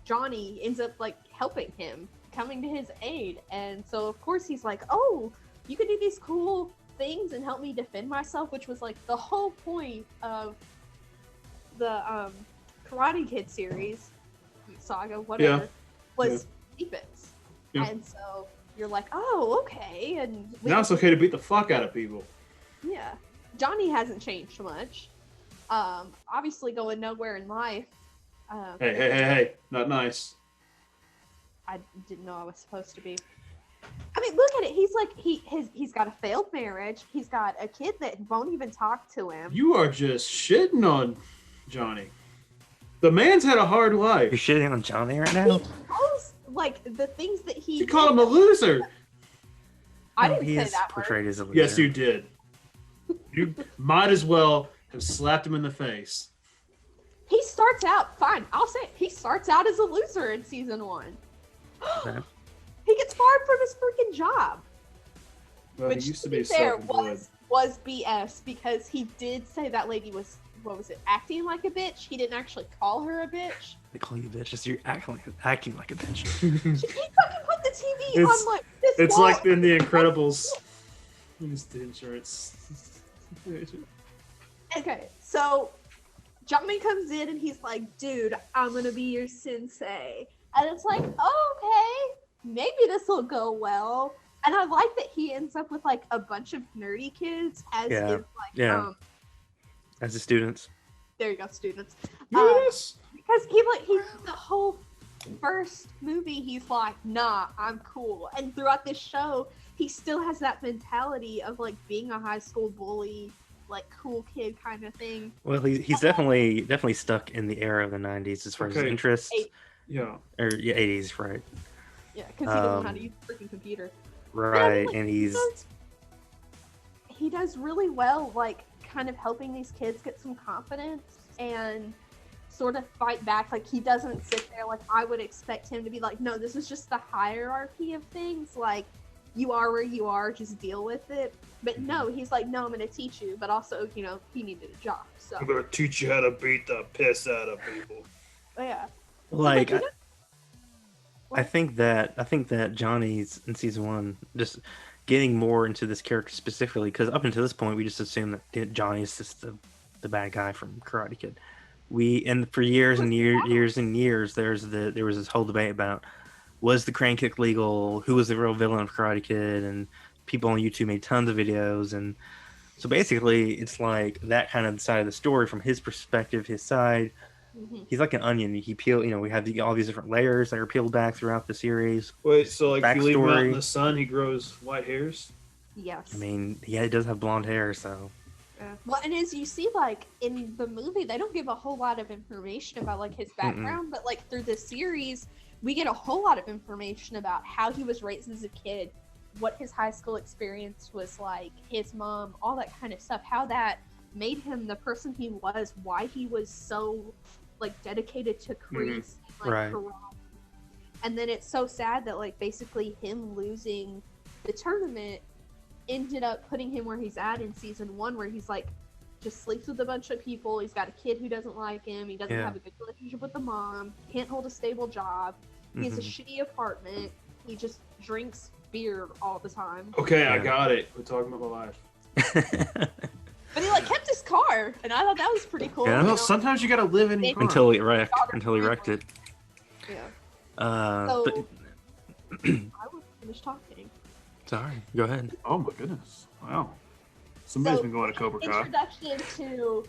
Johnny ends up like helping him, coming to his aid. And so, of course, he's like, oh, you can do these cool things and help me defend myself, which was like the whole point of the Karate Kid series, saga, whatever, was defense. Yeah. And so you're like, oh, okay. And now it's okay to beat the fuck out of people. yeah, Johnny hasn't changed much. Obviously going nowhere in life. Hey, not nice. I didn't know I was supposed to be. I mean, look at it. He's like he's got a failed marriage. He's got a kid that won't even talk to him. You are just shitting on Johnny. The man's had a hard life. You're shitting on Johnny right He now? knows like the things that he. You call him a loser. I No, didn't he say is that word. portrayed as a loser. Yes, you did. You might as well have slapped him in the face. He starts out fine. I'll say it. He starts out as a loser in season 1. Okay. He gets fired from his freaking job. Well, Which, he used to to be be fair, self-employed. was BS because he did say that lady was, what was it, acting like a bitch. He didn't actually call her a bitch. They call you bitches. You're acting like a bitch. He fucking put the TV It's- on like this It's wall. like in The Incredibles. It's the insurance. Okay, so Johnny comes in and he's like, dude, I'm gonna be your sensei. And it's like, oh, okay, maybe this will go well. And I like that he ends up with like a bunch of nerdy kids as Yeah, his like yeah. As the students. there you go, students. Yes. Because he the whole first movie he's like, nah, I'm cool. And throughout this show, he still has that mentality of like being a high school bully, like cool kid kind of thing. Well, he's definitely stuck in the era of the 90s as far as his Okay. interests. Yeah. Or yeah, 80s, right? Yeah, because he doesn't know how to use a freaking computer. Right, like, and he's He does really well, like kind of helping these kids get some confidence and sort of fight back. Like he doesn't sit there like I would expect him to be like, no, this is just the hierarchy of things. Like you are where you are, just deal with it. But no, he's like, no, I'm going to teach you. But also, you know, he needed a job. So I'm gonna teach you how to beat the piss out of people. yeah, like you know- I think that Johnny's in season 1 just getting more into this character specifically because up until this point we just assumed that Johnny's just the bad guy from Karate Kid. And for years and years there was this whole debate about was the crane kick legal, who was the real villain of Karate Kid, and people on YouTube made tons of videos. And so basically it's like that kind of side of the story from his perspective, his side. Mhm. He's like an onion. He peel, we have all these different layers that are peeled back throughout the series. Wait, so like if you leave him out in Backstory. the sun, he grows white hairs? Yes. I mean, yeah, he does have blonde hair, so Yeah. Well, and as you see, like in the movie, they don't give a whole lot of information about like his background, but like through the series, we get a whole lot of information about how he was raised as a kid, what his high school experience was like, his mom, all that kind of stuff, how that made him the person he was, why he was so like dedicated to crease, and, like, Right. karate. And then it's so sad that like basically him losing the tournament ended up putting him where he's at in season 1, where he's like just sleeps with a bunch of people. He's got a kid who doesn't like him. He doesn't Yeah. have a good relationship with the mom. Can't hold a stable job. He has a shitty apartment. He just drinks beer all the time. Okay, I Yeah. got it. We're talking about my life. But he like kept his car, and I thought that was pretty cool. Yeah. you know? Well, sometimes you gotta live in your car. until he wrecked it. Yeah. But I will finish talking. sorry, go ahead. Oh my goodness! Wow, somebody's So, been going to Cobra Kai. Introduction to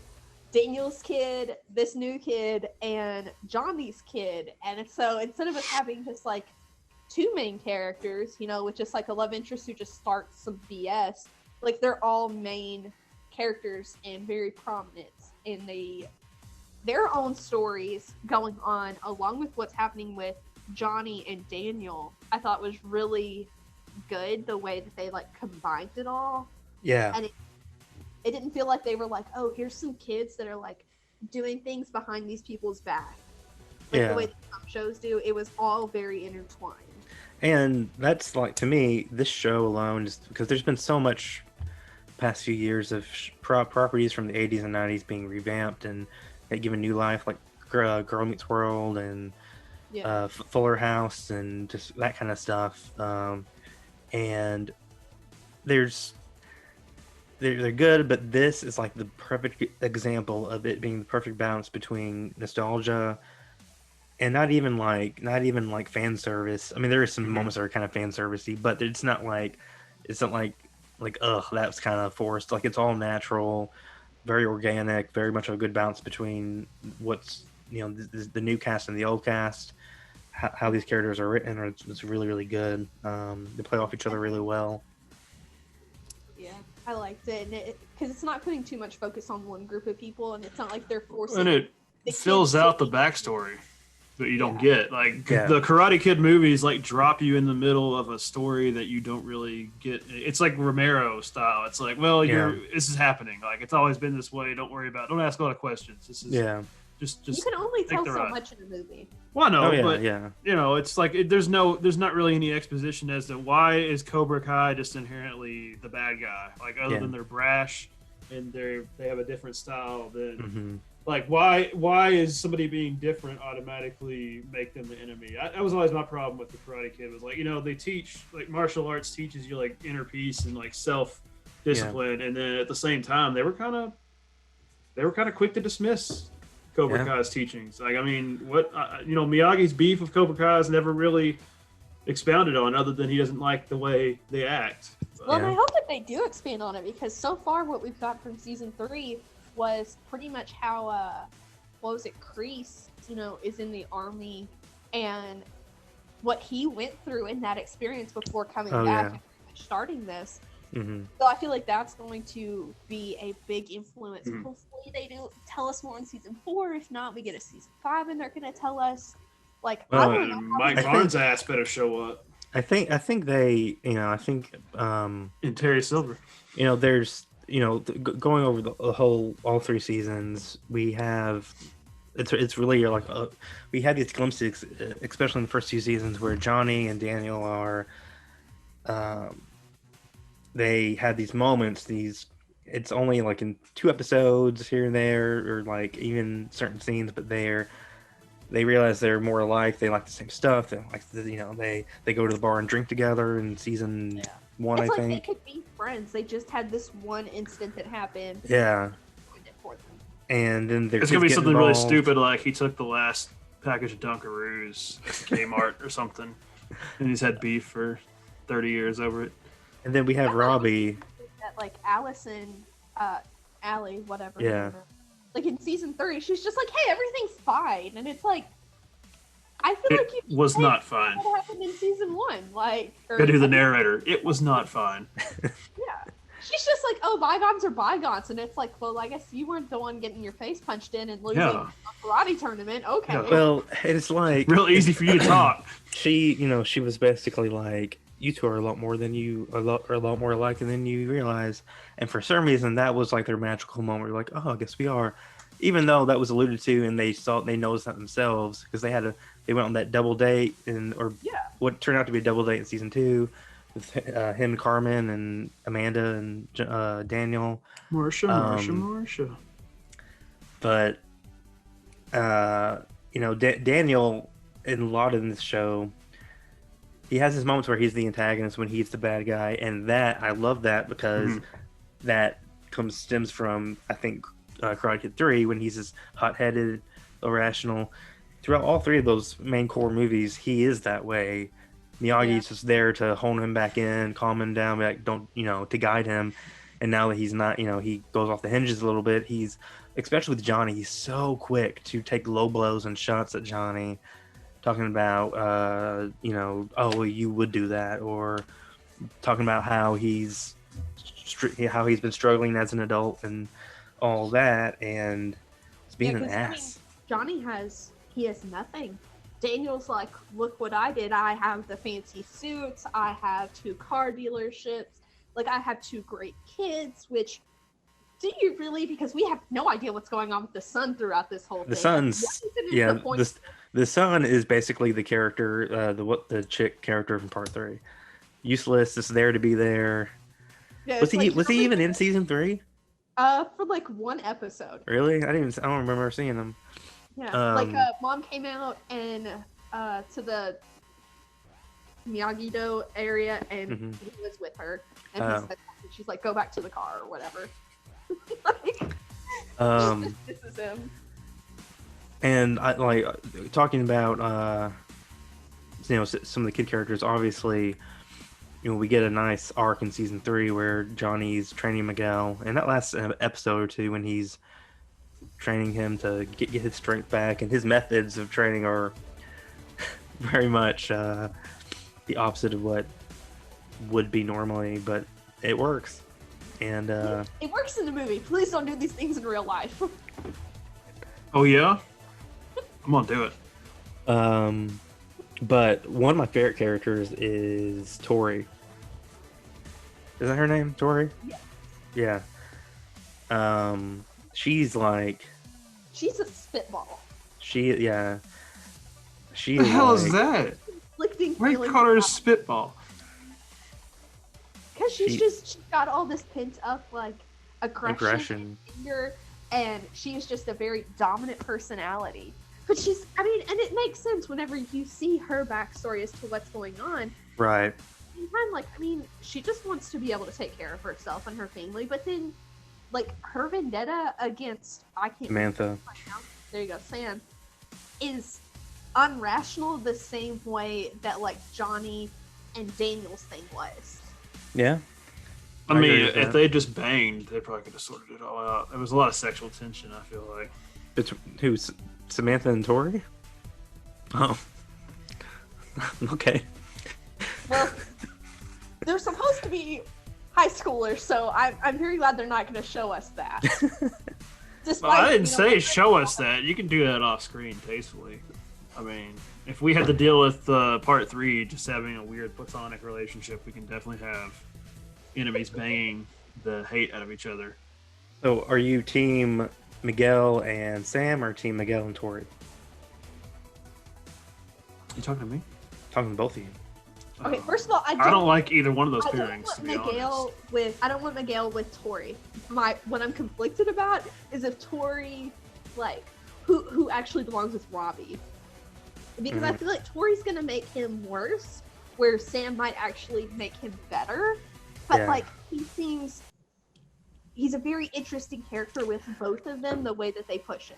Daniel's kid, this new kid, and Johnny's kid. And so instead of us having just like two main characters, you know, with just like a love interest who just starts some BS. Like they're all main characters and very prominent in their own stories going on, along with what's happening with Johnny and Daniel. I thought was really good the way that they like combined it all. Yeah. And it didn't feel like they were like, oh, here's some kids that are like doing things behind these people's back. Like the way that some shows do. It was all very intertwined. And that's like, to me, this show alone, just because there's been so much past few years of properties from the 80s and 90s being revamped and given new life, like Girl Meets World and Fuller House and just that kind of stuff. And they're good, but this is like the perfect example of it being the perfect balance between nostalgia and not even like fan service. I mean, there are some moments that are kind of fan servicey, but it's not like ugh, that was kind of forced. Like it's all natural, very organic, very much a good balance between what's, you know, the new cast and the old cast. How these characters are written, it's really, really good. They play off each other really well. Yeah, I liked it, because it's not putting too much focus on one group of people, and it's not like they're forcing. And it fills out the backstory that you don't get. Like the Karate Kid movies, like drop you in the middle of a story that you don't really get. It's like Romero style. It's like, well, this is happening. Like it's always been this way. Don't worry about it. Don't ask a lot of questions. This is just you can only tell so much in a movie. Well, no, but you know, it's like there's not really any exposition as to why is Cobra Kai just inherently the bad guy. Like other than they're brash and they have a different style than like why is somebody being different automatically make them the enemy? That was always my problem with the Karate Kid. Was like, you know, they teach like martial arts teaches you like inner peace and like self discipline, and then at the same time they were kind of quick to dismiss Cobra Kai's teachings. Like, I mean, Miyagi's beef with Cobra Kai is never really expounded on, other than he doesn't like the way they act. Well, and I hope that they do expand on it, because so far what we've got from season 3 was pretty much how, Kreese, you know, is in the army, and what he went through in that experience before coming back and starting this. So I feel like that's going to be a big influence. Hopefully they do tell us more in season 4. If not, we get a season 5 and they're going to tell us. Like, I don't know. Mike Barnes' ass better show up. I think they, you know, and Terry Silver. You know, there's, you know, going over the all 3 seasons, we have. It's really like we had these glimpses, especially in the first 2 seasons, where Johnny and Daniel are. They had these moments, it's only like in 2 episodes here and there, or like even certain scenes, but they realize they're more alike. They like the same stuff. They like, you know, they go to the bar and drink together in season 1, it's I like think. They could be friends. They just had this one instant that happened. Yeah. And then it's gonna be something really stupid, like he took the last package of Dunkaroos at Kmart or something, and he's had beef for 30 years over it. And then we have Robbie. That, like Allison, Allie, whatever. Yeah. Like in season 3, she's just like, "Hey, everything's fine," and it's like, I feel like it was not fine. What happened in season 1? Like, go do the narrator. It was not fine. Yeah. She's just like, "Oh, bygones are bygones," and it's like, well, I guess you weren't the one getting your face punched in and losing a karate tournament. Okay. Yeah. Well, it's like real easy for you to talk. She was basically like, you two are a lot more alike than you realize. And for some reason, that was like their magical moment. We're like, oh, I guess we are. Even though that was alluded to, and they noticed that themselves, because they went on that double date, what turned out to be a double date in season 2 with him, Carmen, and Amanda, and Daniel. Marsha. But you know, Daniel, in a lot of this show, he has his moments where he's the antagonist, when he's the bad guy, and that I love that, because that stems from, I think, Karate Kid 3, when he's this hot-headed, irrational. Throughout all 3 of those main core movies, he is that way. Miyagi's just there to hone him back in, calm him down, like, to guide him. And now that he's not, you know, he goes off the hinges a little bit. He's, especially with Johnny, he's so quick to take low blows and shots at Johnny, talking about oh, well, you would do that, or talking about how he's been struggling as an adult and all that, and it's being an ass. Johnny has nothing. Daniel's like, look what I did. I have the fancy suits. I have 2 car dealerships. Like, I have 2 great kids, which, do you really? Because we have no idea what's going on with the son throughout this whole thing. The son's, the son is basically the character, the chick character from part 3. Useless, just there to be there. Yeah, was he even in season 3? For like 1 episode. Really? I don't remember seeing him. Yeah, mom came out and to the Miyagi-Do area, and he was with her, and she's like, "Go back to the car" or whatever. This is him. And I like talking about some of the kid characters. Obviously, we get a nice arc in season 3 where Johnny's training Miguel, and that lasts an episode or 2 when he's training him to get his strength back, and his methods of training are very much the opposite of what would be normally, but it works. And it works in the movie. Please don't do these things in real life. Oh yeah? I'm gonna do it. But one of my favorite characters is Tori. Is that her name? Tori? Yeah. Yeah. She's a spitball. She the hell is that? Why you call her a spitball? Because she's got all this pent up like aggression. And she's just a very dominant personality. But and it makes sense whenever you see her backstory as to what's going on. Right. She just wants to be able to take care of herself and her family, but then, like, her vendetta against Samantha. There you go, Sam, is unrational the same way that, like, Johnny and Daniel's thing was. Yeah. I mean, if they just banged, they probably could have sorted it all out. There was a lot of sexual tension, I feel like. It's who's Samantha and Tori? Oh. Okay. Well, they're supposed to be high schoolers, so I'm very glad they're not going to show us that. Well, I didn't say show us that. You can do that off screen tastefully. I mean, if we had to deal with part 3 just having a weird platonic relationship, we can definitely have enemies banging the hate out of each other. So, are you team Miguel and Sam or team Miguel and Tori? You talking to me? Talking to both of you. Okay, first of all, I don't like either one of those pairings. I don't want Miguel with Tori. What I'm conflicted about is if Tori, like, who actually belongs with Robbie, because I feel like Tori's gonna make him worse, where Sam might actually make him better. But like, he's a very interesting character with both of them. The way that they push him.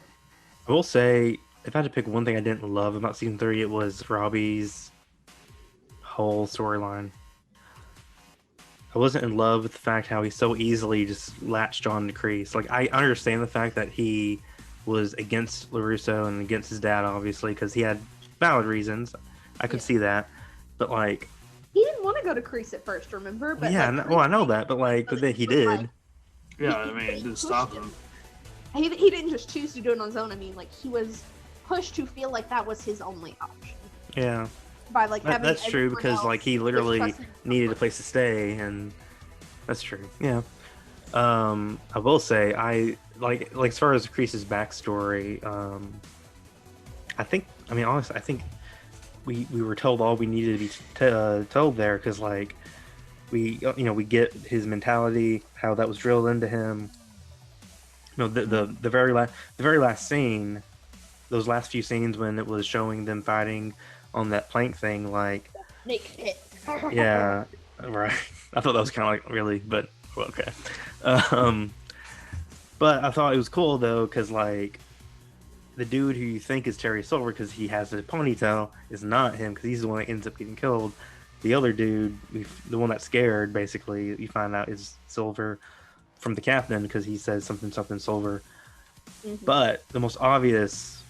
I will say, if I had to pick one thing I didn't love about season 3, it was Robbie's whole storyline. I wasn't in love with the fact how he so easily just latched on to Kreese. Like, I understand the fact that he was against LaRusso and against his dad, obviously, because he had valid reasons. I could see that. But, like, he didn't want to go to Kreese at first, remember? But yeah, well, I know that, but then he did. Like, yeah, I mean, it didn't stop him. He didn't just choose to do it on his own. I mean, like, he was pushed to feel like that was his only option. Yeah. By, like, that's true, because, like, he literally needed a place to stay, and that's true. Yeah. I will say, like as far as Kreese's backstory, honestly, I think we were told all we needed to be told there, because, like, we get his mentality, how that was drilled into him. The very last scene, those last few scenes when it was showing them fighting on that plank thing, like, snake pit. Yeah, right. I thought that was kind of like, really, but well, okay. But I thought it was cool though, because, like, the dude who you think is Terry Silver because he has a ponytail is not him, because he's the one that ends up getting killed. The other dude, the one that's scared, basically, you find out is Silver from the captain, because he says something Silver. Mm-hmm. But the most obvious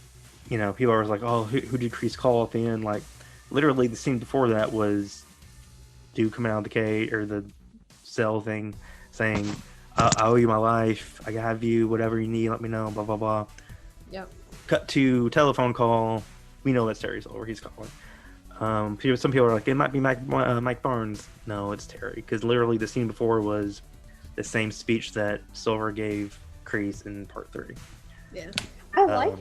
you know, people are like, oh, who did Kreese call at the end? Like, literally, the scene before that was dude coming out of the cage or the cell thing, saying, I owe you my life. I have you. Whatever you need, let me know. Blah blah blah. Yep. Cut to telephone call. We know that Terry's over. He's calling. Some people are like, it might be Mike Barnes. No, it's Terry, because literally the scene before was the same speech that Silver gave Kreese in part 3. Yeah. I like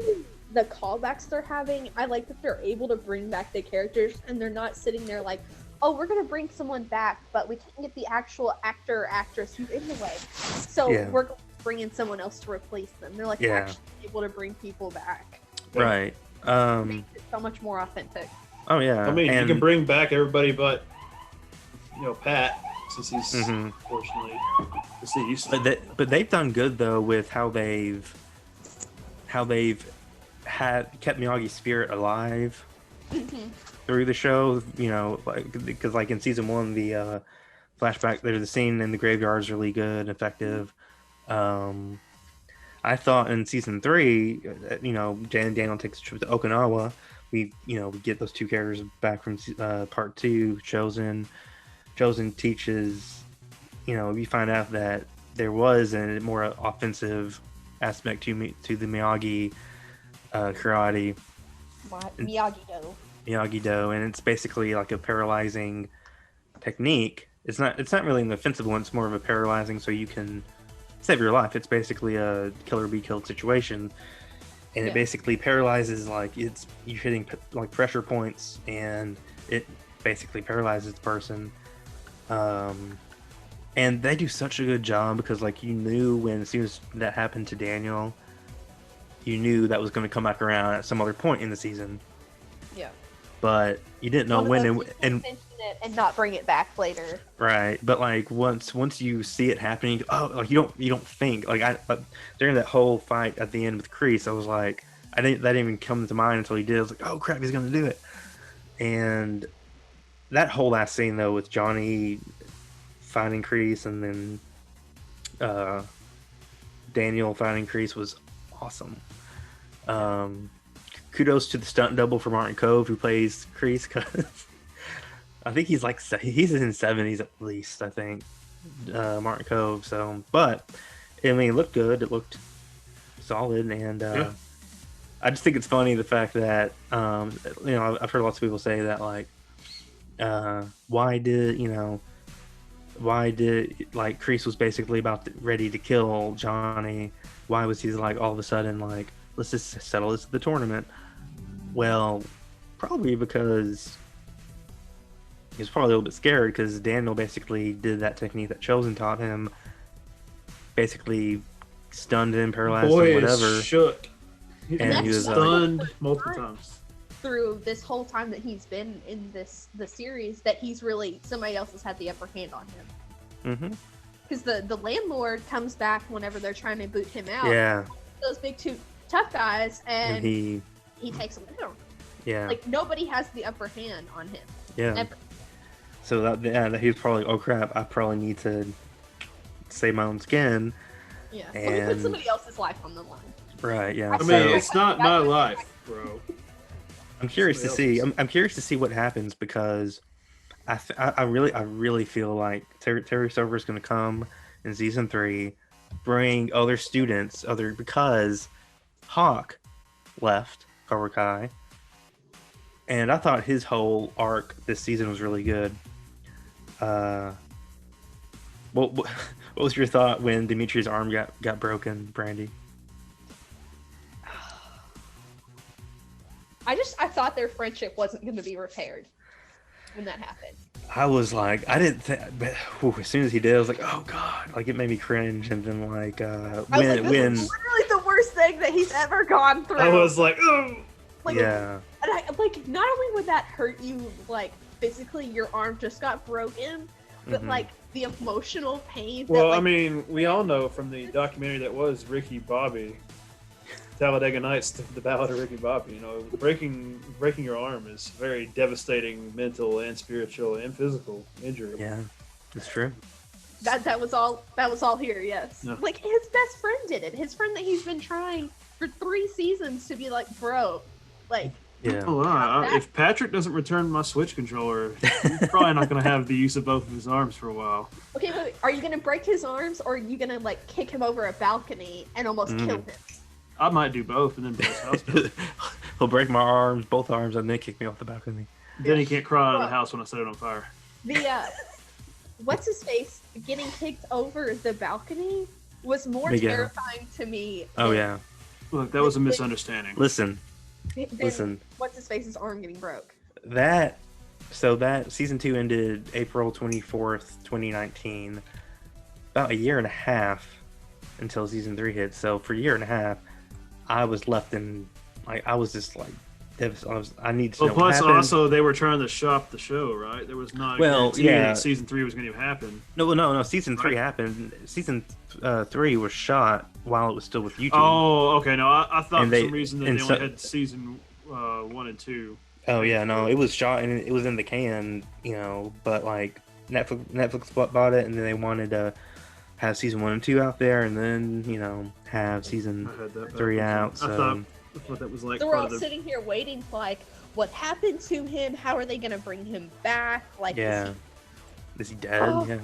the callbacks they're having. I like that they're able to bring back the characters and they're not sitting there like, oh, we're going to bring someone back, but we can't get the actual actor or actress who's in the way. So we're going to bring in someone else to replace them. They're like actually able to bring people back. Right. It makes it so much more authentic. Oh, yeah. I mean, you can bring back everybody but, you know, Pat, since he's unfortunately deceased. But they've done good, though, with how they've kept Miyagi's spirit alive through the show, you know, like, because like in season 1, the flashback, there's the scene in the graveyard is really good, effective. I thought in season 3, you know, Jan and Daniel takes a trip to Okinawa. We get those two characters back from part 2. Chosen teaches, you know, we find out that there was a more offensive aspect to the Miyagi karate. Miyagi-Do, and it's basically like a paralyzing technique. It's not really an offensive one. It's more of a paralyzing, so you can save your life. It's basically a kill or be killed situation, and it basically paralyzes, like you're hitting like pressure points, and it basically paralyzes the person. And they do such a good job, because like you knew as soon as that happened to Daniel, you knew that was going to come back around at some other point in the season. Yeah. But you didn't know when and not bring it back later. Right. But like once you see it happening, like you don't think, like during that whole fight at the end with Kreese, I was like, that didn't even come to mind until he did. I was like, oh crap, he's going to do it. And that whole last scene though with Johnny finding Kreese and then Daniel finding Kreese was awesome. Kudos to the stunt double for Martin Cove who plays Kreese, because I think he's in his 70s at least, I think, Martin Cove. So, but I mean, it looked good. It looked solid, and I just think it's funny the fact that you know, I've heard lots of people say that like, why did like Kreese was basically ready to kill Johnny? Why was he like all of a sudden like, let's just settle this at the tournament? Well, probably because he was probably a little bit scared, because Daniel basically did that technique that Chosen taught him, basically stunned him, paralyzed him, whatever. Shook. And he was stunned multiple times. Through this whole time that he's been in the series, that he's really, somebody else has had the upper hand on him. Because the landlord comes back whenever they're trying to boot him out. Yeah. Those big two tough guys, and he takes them down. Yeah. Like nobody has the upper hand on him. Yeah. Ever. So that he was probably, oh crap, I probably need to save my own skin. Yeah. Let me put somebody else's life on the line. Right. Yeah. I mean, it's not my life, bro. I'm curious to see. I'm curious to see what happens, because I really feel like Terry Silver is going to come in season 3, bring other students, because Hawk left Cobra Kai, and I thought his whole arc this season was really good. What was your thought when Dimitri's arm got broken, Brandy? I thought their friendship wasn't going to be repaired when that happened. I was like, I didn't think, but as soon as he did, I was like, oh god, like it made me cringe. And then like, this is literally the worst thing that he's ever gone through. I was like, oh, like, yeah. And not only would that hurt you, like physically, your arm just got broken, but like the emotional pain. Well, I mean, we all know from the documentary that was Ricky Bobby, Talladega Nights, the Ballad of Ricky Bobby. You know, breaking your arm is very devastating, mental and spiritual and physical injury. Yeah, that's true. That was all here. Yes, no. Like his best friend did it. His friend that he's been trying for 3 seasons to be like, bro, Like, Yeah. Oh, if Patrick doesn't return my Switch controller, he's probably not going to have the use of both of his arms for a while. okay, wait, are you gonna break his arms, or are you gonna like kick him over a balcony and almost kill him? I might do both, and then blow his house down. He'll break my arms, both arms, and then kick me off the balcony. Then he can't crawl out of the house when I set it on fire. The what's his face getting kicked over the balcony was more Miguel. terrifying to me. Oh than- yeah. Look, that was a misunderstanding. Listen. than Listen. What's his face's arm getting broke? That season 2 ended April 24th, 2019. About a year and a half until season 3 hit. So for a year and a half, I was left in I was just like I need to know what Plus, happened. also, they were trying to shop the show, right? There was not a guarantee that season 3 was going to happen. No. Season 3 happened. Season 3 was shot while it was still with YouTube. Oh, okay. No, I thought And for some reason that they and only so- had season 1 and 2. Oh yeah, no, it was shot and it was in the can, but like Netflix bought it and then they wanted to have season 1 and 2 out there and then, have season I had that 3 out. So I thought that was like So we're part all of the... sitting here waiting, like, what happened to him? How are they gonna bring him back? Like, yeah. Is he dead? Oh. Yeah.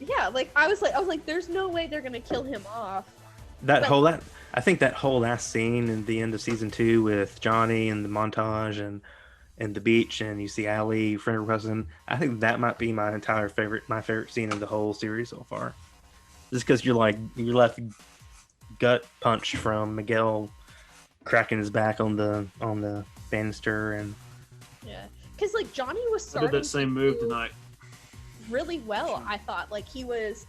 yeah, like I was like, there's no way they're gonna kill him off. I think that whole last scene in the end of season 2 with Johnny and the montage and the beach and you see Allie, friend of her cousin, I think that might be my favorite scene of the whole series so far. Just because you're left gut punched from Miguel cracking his back on the banister and Yeah, because like Johnny was I starting did that same to move do tonight. really well. I thought like he was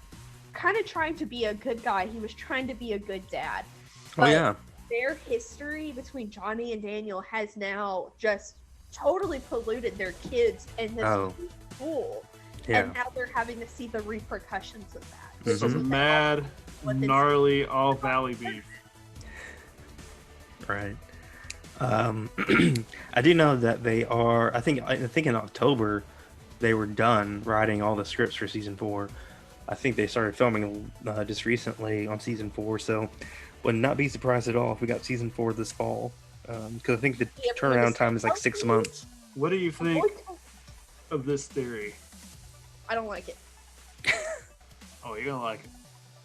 kind of trying to be a good guy. He was trying to be a good dad. oh yeah. Their history between Johnny and Daniel has now just totally polluted their kids in this school. Yeah. And now they're having to see the repercussions of that. Mhm. Some mad, gnarly, all valley beef. Right. I do know that they are. I think in October they were done writing all the scripts for season 4. I think they started filming just recently on season 4, so would not be surprised at all if we got season 4 this fall. Because I think the turnaround time is like 6 months. What do you think of this theory? I don't like it. Oh, you're gonna like it.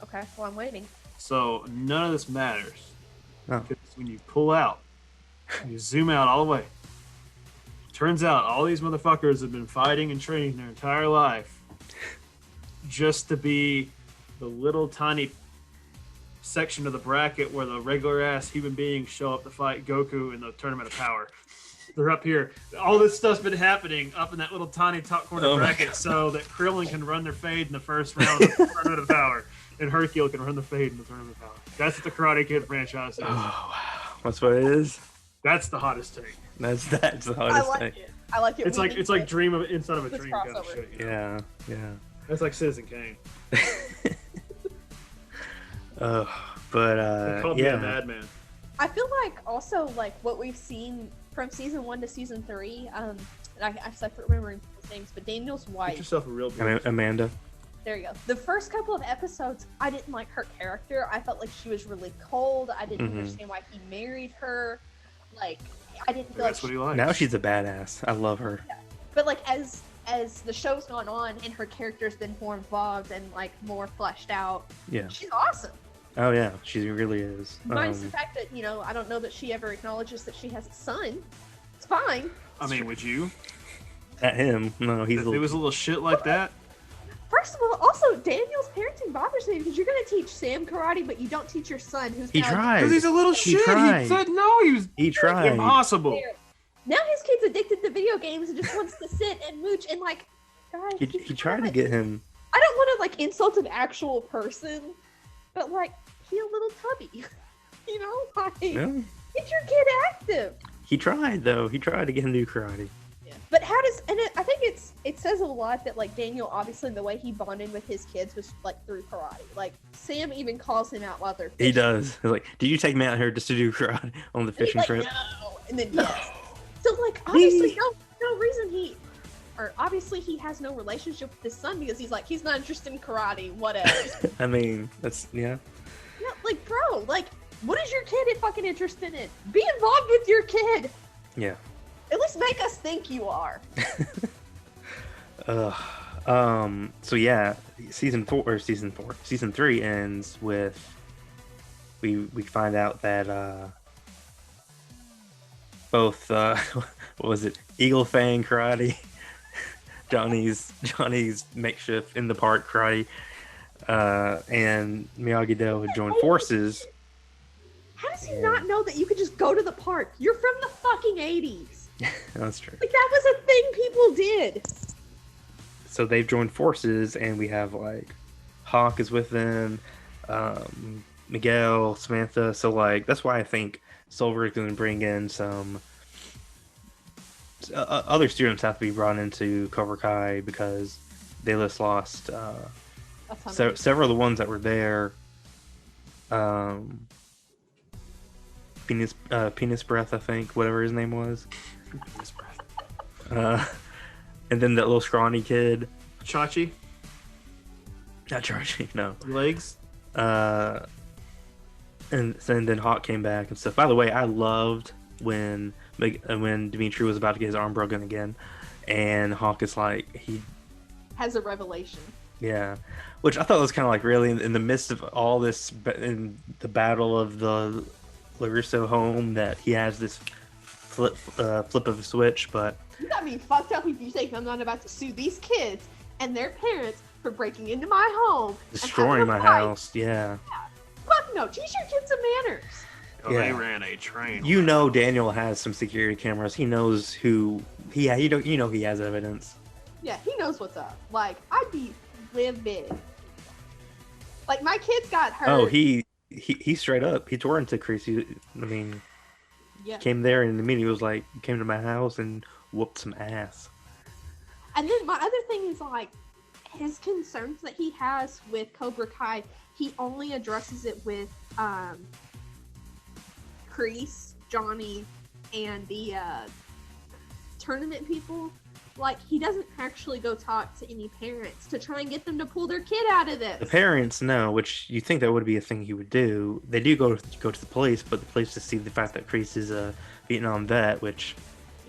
Okay, well I'm waiting. So none of this matters. Oh. Because when you pull out, you zoom out all the way. Turns out all these motherfuckers have been fighting and training their entire life just to be the little tiny section of the bracket where the regular ass human beings show up to fight Goku in the Tournament of Power. They're up here. All this stuff's been happening up in that little tiny top corner Oh my bracket so that Krillin can run their fade in the first round of the Tournament of Power and Hercule can run the fade in the Tournament of Power. That's what the Karate Kid franchise is. Oh wow, that's what it is. That's the hottest take. That's the I hardest like thing. it. I like it. It's like dream of inside of a This dream kind of crossover. shit. You know? Yeah, yeah. That's like Citizen Kane. But They called me a yeah. madman. I feel like also like what we've seen from season 1 to season 3. And I suck at remembering people's names, but Daniel's Get wife. yourself a real I mean, Amanda. There you go. The first couple of episodes, I didn't like her character. I felt like she was really cold. I didn't Mhm. understand why he married her. Like, I didn't feel That's like. what he likes. Now she's a badass. I love her. But like as the show's gone on and her character's been more involved and like more fleshed out, Yeah. she's awesome. Oh yeah, she really is. Minus the fact that I don't know that she ever acknowledges that she has a son. It's fine. I mean, would you? At him, no, he's. If it was a little shit like that, First of all, also Daniel's parenting bothers me because you're gonna teach Sam karate, but you don't teach your son who's He now tried. because he's a little He shit. tried. He said no. He tried. Impossible. there. Now his kid's addicted to video games and just wants to sit and mooch and like, guys. He tried to get him. I don't want to like insult an actual person, but like he a little tubby, like Yeah. get your kid active. He tried though. He tried to get him to do karate. Yeah. But how does I think it says a lot that like Daniel obviously the way he bonded with his kids was like through karate. Like Sam even calls him out while they're fishing. He does. He's like, did you take me out here just to do karate on the And he's fishing like, trip? no. And then yes. So like obviously no reason obviously he has no relationship with his son because he's not interested in karate, whatever. I mean, that's yeah. Yeah, like bro, like what is your kid fucking interested in? Be involved with your kid. Yeah. At least make us think you are. So yeah, season 3 ends with we find out that both what was it, Eagle Fang karate, Johnny's makeshift in the park karate, and Miyagi-Do had joined forces. How does he not know that you could just go to the park? You're from the fucking 80s. That's true. Like, that was a thing people did. So they've joined forces, and we have like Hawk is with them, Miguel, Samantha. So like that's why I think Silver is going to bring in some other students have to be brought into Cobra Kai because they just lost several of the ones that were there. Penis Breath, I think, whatever his name was. Penis Breath. And then that little scrawny kid. Chachi? Not Chachi, no. Legs? And then Hawk came back and stuff. By the way, I loved when Dimitri was about to get his arm broken again, and Hawk is like, he has a revelation. Yeah, which I thought was kind of like really in the midst of all this, in the battle of the LaRusso home, that he has this flip of a switch. But You got me fucked up if you think I'm not about to sue these kids and their parents for breaking into my home, destroying my house. Yeah. Fuck no, teach your kids some manners. Oh, yeah. They ran a train. You know, Daniel has some security cameras. He knows who. He has evidence. Yeah, he knows what's up. Like, I'd be livid. Like, my kids got hurt. Oh, he straight up. He tore into Chris. Came there and immediately was like, came to my house and whooped some ass. And then my other thing is, like, his concerns that he has with Cobra Kai, he only addresses it with Kreese, Johnny, and the tournament people. Like, he doesn't actually go talk to any parents to try and get them to pull their kid out of this. The parents know, which you think that would be a thing he would do. They do go to the police, but the police just see the fact that Kreese is a Vietnam vet, which,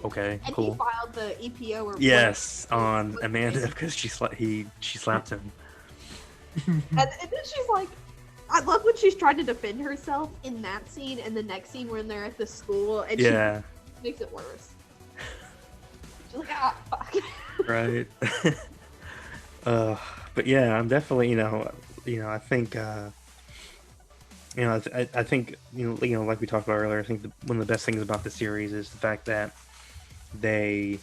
okay, and cool. He filed the EPO report. Yes, on Amanda because she slapped him. and then she's like, I love when she's trying to defend herself in that scene and the next scene when they're at the school, and she makes it worse. She's like, ah, fuck. Right. But yeah, I'm definitely, I think, I think, like we talked about earlier, I think one of the best things about the series is the fact that they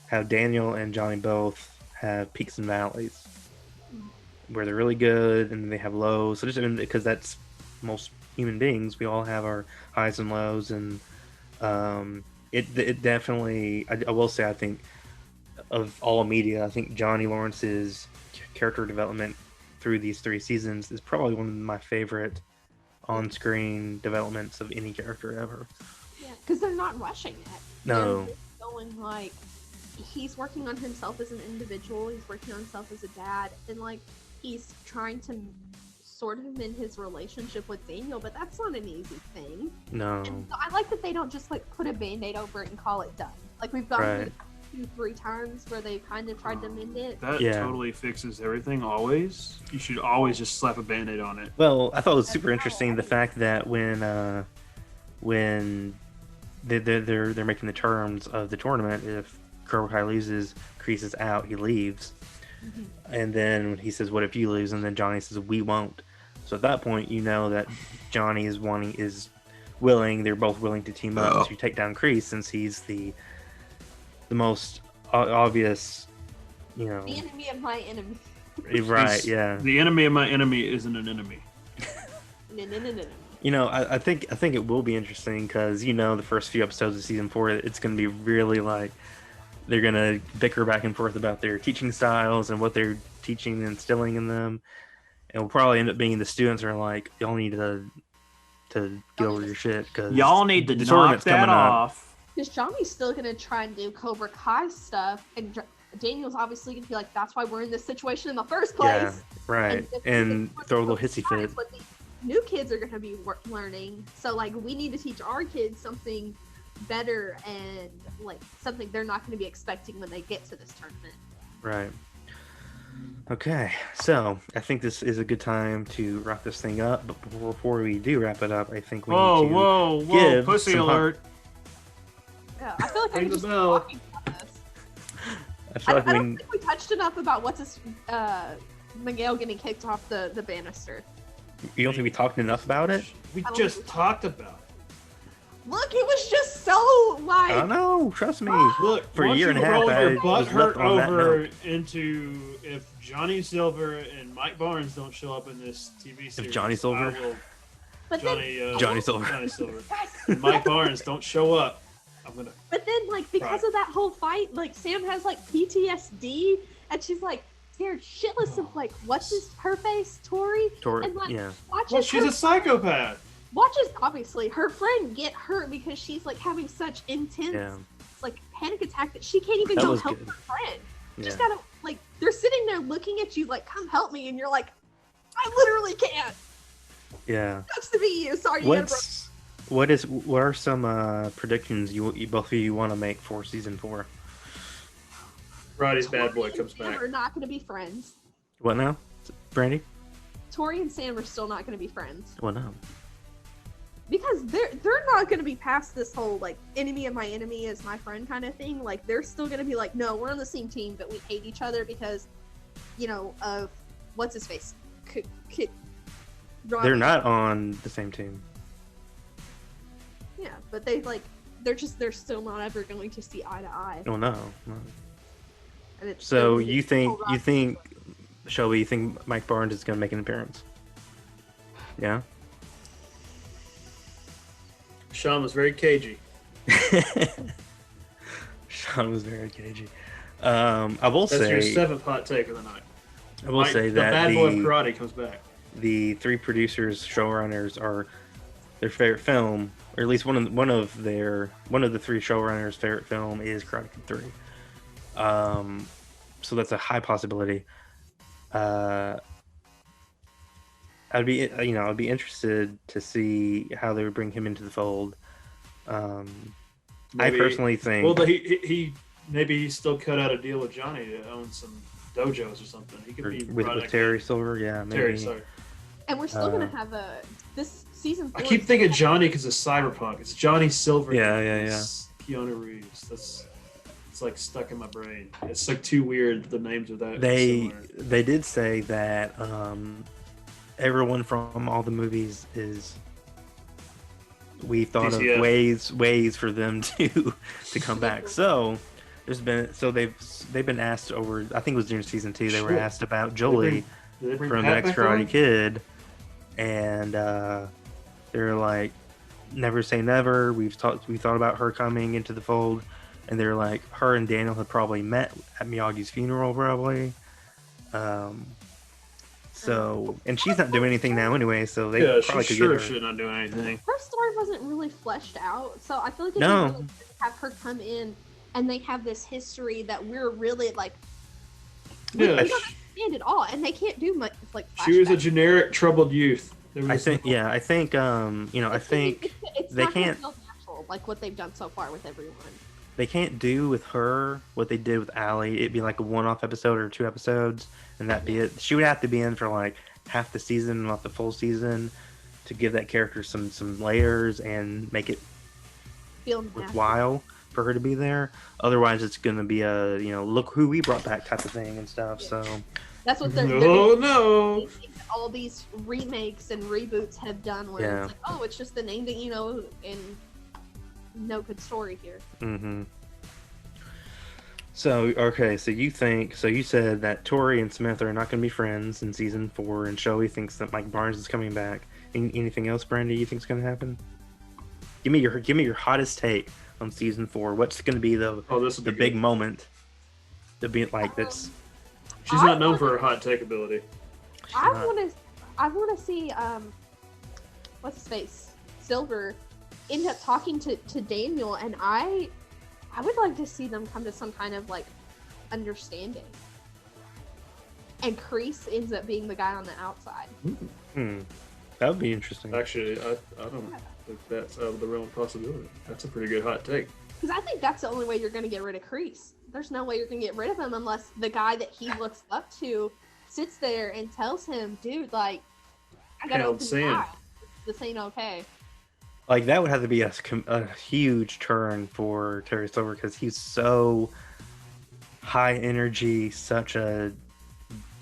have Daniel and Johnny both have peaks and valleys, where they're really good and they have lows. So just because that's most human beings, we all have our highs and lows, and it definitely, I will say, I think of all media, I think Johnny Lawrence's character development through these 3 seasons is probably one of my favorite on-screen developments of any character ever. Yeah, because they're not rushing it. No. They're going, like, he's working on himself as an individual, he's working on himself as a dad, and, like, he's trying to sort of mend his relationship with Daniel, but that's not an easy thing. No. And so I like that they don't just, like, put a band-aid over it and call it done. Like, we've gone through 2-3 times where they kind of tried to mend it. That totally fixes everything, always. You should always just slap a band-aid on it. Well, I thought it was super interesting the fact that when they're making the terms of the tournament, if Cobra Kai loses, Kreese is out, he leaves. Mm-hmm. And then he says, what if you lose? And then Johnny says, we won't. So at that point, you know that Johnny is willing, they're both willing to team up to take down Kreese, since he's the most obvious, The enemy of my enemy. Right, yeah. The enemy of my enemy isn't an enemy. No. I think it will be interesting because, the first few episodes of season 4, it's going to be really like they're going to bicker back and forth about their teaching styles and what they're teaching and instilling in them. And we'll probably end up being the students are like, y'all need to get over your shit, because y'all need to knock that off. Because Johnny's still going to try and do Cobra Kai stuff, and Daniel's obviously going to be like, that's why we're in this situation in the first place. Yeah, right. And throw a little hissy fit. What the new kids are going to be learning. So, like, we need to teach our kids something better and like something they're not going to be expecting when they get to this tournament. Right. Okay, so I think this is a good time to wrap this thing up. But before we do wrap it up, I think we need to whoa, give pussy some alert. Yeah, I feel like Ring I'm the just bell. talking about this. I feel like I we don't think we touched enough about what's his Miguel getting kicked off the banister. you don't think we talked enough about it? We I don't just think we- talked about it. Look, it was just so like. I know, trust me. Look, For a once year you and a half, roll I your was butt left hurt on that over note. into if Johnny Silver and Mike Barnes don't show up in this TV series. Johnny Silver? I will, But then, Johnny Silver. Johnny Silver. guys, And Mike Barnes don't show up. I'm gonna. but then, like, because of that whole fight, like, Sam has, like, PTSD, and she's, like, scared shitless of, like, what's her face, Tori? And, like, Yeah. watches Well, she's her, a psychopath. watches, obviously, her friend get hurt because she's, like, having such intense, Yeah. like, panic attack that she can't even That go was help good. her friend. She's Yeah. gotta, like, they're sitting there looking at you, like, come help me, and you're like, I literally can't. Yeah. That's to be you. Sorry, you gotta What are some predictions you both of you want to make for season 4? Roddy's bad boy Tori and comes Sam back. are not going to be friends. What now, Brandy? Tori and Sam are still not going to be friends What now? because they're not going to be past this whole like enemy of my enemy is my friend kind of thing. Like they're still going to be like, no, we're on the same team, but we hate each other because, you know, of what's his face. They're not on the same team. Yeah, but they're still not ever going to see eye to eye. Oh no. And it's So it's you think whole Shelby? You think Mike Barnes is going to make an appearance? Yeah. Sean was very cagey. Sean was very cagey. I will That's your say. 7th hot take of the night. I will say the that bad boy of karate comes back. the 3 producers, showrunners, are their favorite film, or at least one of the 3 showrunners' favorite film is Karate Kid 3. So that's a high possibility. I'd be interested to see how they would bring him into the fold. I Maybe- personally think. Well, he maybe he still cut out a deal with Johnny to own some dojos or something. He could be with brought back Terry in. Silver, yeah, maybe. Terry, sorry. And we're still going to have this season 4. I keep thinking Johnny because it's cyberpunk. It's Johnny Silver. Yeah. It's Keanu Reeves. It's like stuck in my brain. It's like too weird. The names of that. They did say that everyone from all the movies is. We thought DCF. of ways for them to come back. So they've been asked over. I think it was during season 2. They were Shit. asked about Jolie Did they bring from Pat the Next back Karate on? Kid, and they're like, never say never. We thought about her coming into the fold, and they're like, her and Daniel had probably met at Miyagi's funeral, probably. So, and she's not doing anything now anyway, so they Yeah, probably she could sure get her. should not do anything. Her story wasn't really fleshed out, so I feel like No. really good to have her come in and they have this history that we're really like we Yeah, don't understand it all, and they can't do much like she was a flashbacks. generic troubled youth. There was I think they It's they not gonna can't feel natural like what they've done so far with everyone. they can't do with her what they did with Allie. It'd be like a one-off episode or 2 episodes, and that'd be it. She would have to be in for like half the season, not the full season, to give that character some layers and make it Feel natural. worthwhile for her to be there. Otherwise, it's going to be a look who we brought back type of thing and stuff. Yeah. So That's what they're Oh no! all these remakes and reboots have done where Yeah. it's like, oh, it's just the name that you know and no good story here. Mm-hmm. So okay, so you said that Tori and Smith are not going to be friends in season 4, and Shelby thinks that Mike Barnes is coming back. Anything else, Brandy? You think's going to happen? Give me your hottest take on season 4. What's going to be the This will be big good. moment? To be like that's She's not known for her hot take ability. I not. want to see what's his face, Silver, end up talking to Daniel, and I would like to see them come to some kind of like understanding. And Kreese ends up being the guy on the outside. that would be interesting. Actually, I don't. think that's out of the realm of possibility. That's a pretty good hot take. Because I think that's the only way you're going to get rid of Kreese. There's no way you're going to get rid of him unless the guy that he looks up to sits there and tells him, dude, like, I got to open the file. This ain't okay. Like, that would have to be a huge turn for Terry Silver because he's so high energy, such a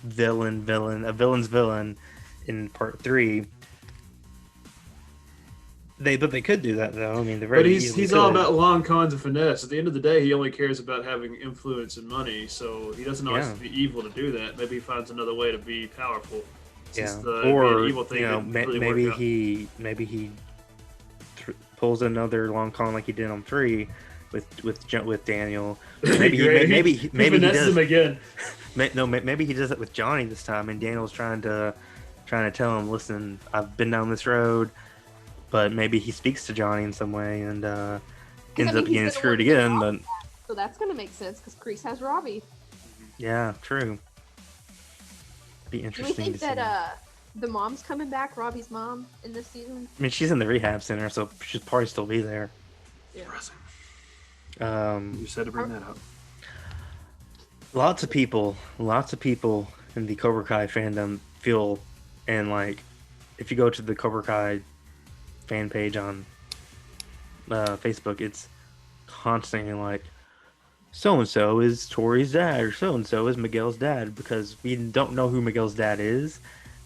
villain's villain in part 3. But they could do that though. I mean, he's all about long cons and finesse. At the end of the day, he only cares about having influence and money. So he doesn't always have to be evil to do that. Maybe he finds another way to be powerful. Or evil thing maybe he pulls another long con like he did on 3 with Daniel. Maybe he does him again. Maybe he does it with Johnny this time, and Daniel's trying to tell him, listen, I've been down this road. But maybe he speaks to Johnny in some way and ends up getting screwed again. But so that's gonna make sense because Kreese has Robbie. Yeah, true. Be interesting. Do we think that the mom's coming back, Robbie's mom, in this season? I mean, she's in the rehab center, so she'd probably still be there. Yeah. You said to bring that up. Lots of people in the Cobra Kai fandom feel, and like, if you go to the Cobra Kai fan page on Facebook, it's constantly like, so and so is Tori's dad, or so and so is Miguel's dad, because we don't know who Miguel's dad is,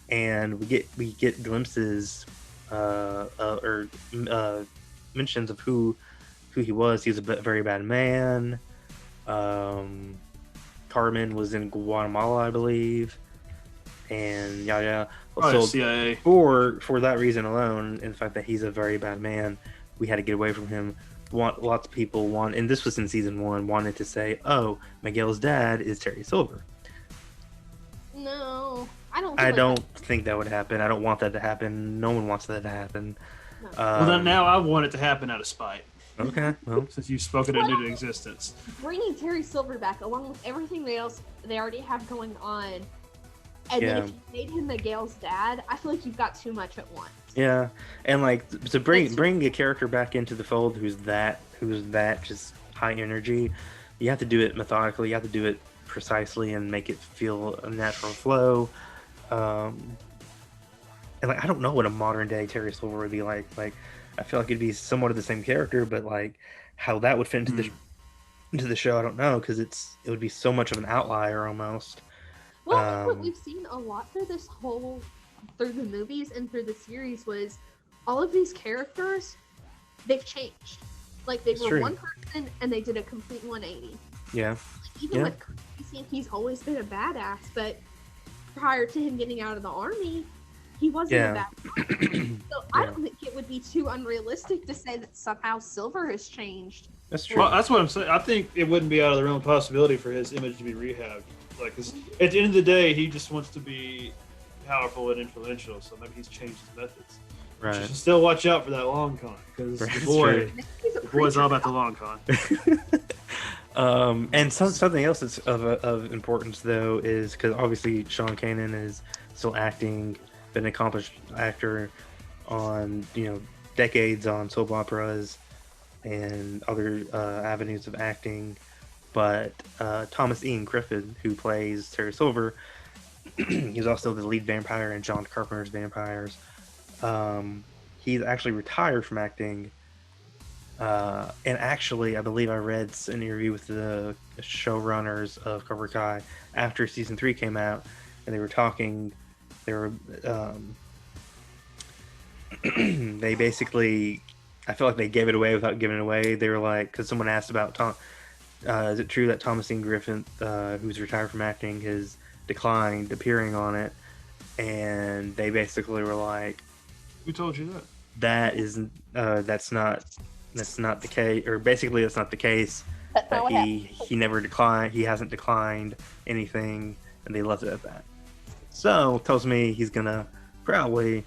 and we get glimpses or mentions of who he was. He was a very bad man. Carmen was in Guatemala, I believe, and so CIA. For that reason alone, and the fact that he's a very bad man, we had to get away from him. Lots of people and this was in season 1, wanted to say, oh, Miguel's dad is Terry Silver. No, I don't think that would happen. I don't want that to happen. No one wants that to happen. No. Well, then now I want it to happen out of spite. Okay, well, since you've spoken it into existence. Bringing Terry Silver back, along with everything else they already have going on, and then if you made him Miguel's dad, I feel like you've got too much at once. Yeah, and like to bring a character back into the fold who's that just high energy, you have to do it methodically. You have to do it precisely and make it feel a natural flow. And like, I don't know what a modern day Terry Silver would be like. Like, I feel like it'd be somewhat of the same character, but like how that would fit into the show, I don't know, because it would be so much of an outlier almost. Well, I think what we've seen a lot through the movies and through the series was all of these characters, they've changed. Like, they were one person and they did a complete 180. Yeah. Like, even with Kreese, he's always been a badass, but prior to him getting out of the army, he wasn't a badass. So I don't think it would be too unrealistic to say that somehow Silver has changed. That's true. Well, that's what I'm saying. I think it wouldn't be out of the realm of possibility for his image to be rehabbed. Like, 'cause at the end of the day, he just wants to be powerful and influential, so maybe he's changed his methods. Right. You should still watch out for that long con, because the boy's all about the long con. And something else that's of importance, though, is because obviously Sean Kanan is still acting, been an accomplished actor on, decades on soap operas and other avenues of acting. But Thomas Ian Griffith, who plays Terry Silver, he's also the lead vampire in John Carpenter's Vampires. He's actually retired from acting. And actually, I believe I read an interview with the showrunners of Cobra Kai after season 3 came out, and they were talking. They were they basically, I feel like they gave it away without giving it away. They were like, because someone asked about Tom. Is it true that Thomas Ian Griffith, who's retired from acting, has declined appearing on it? And they basically were like, "Who told you that?" That's not the case, or basically that's not the case. That he never declined. He hasn't declined anything, and they left it at that. So tells me he's gonna probably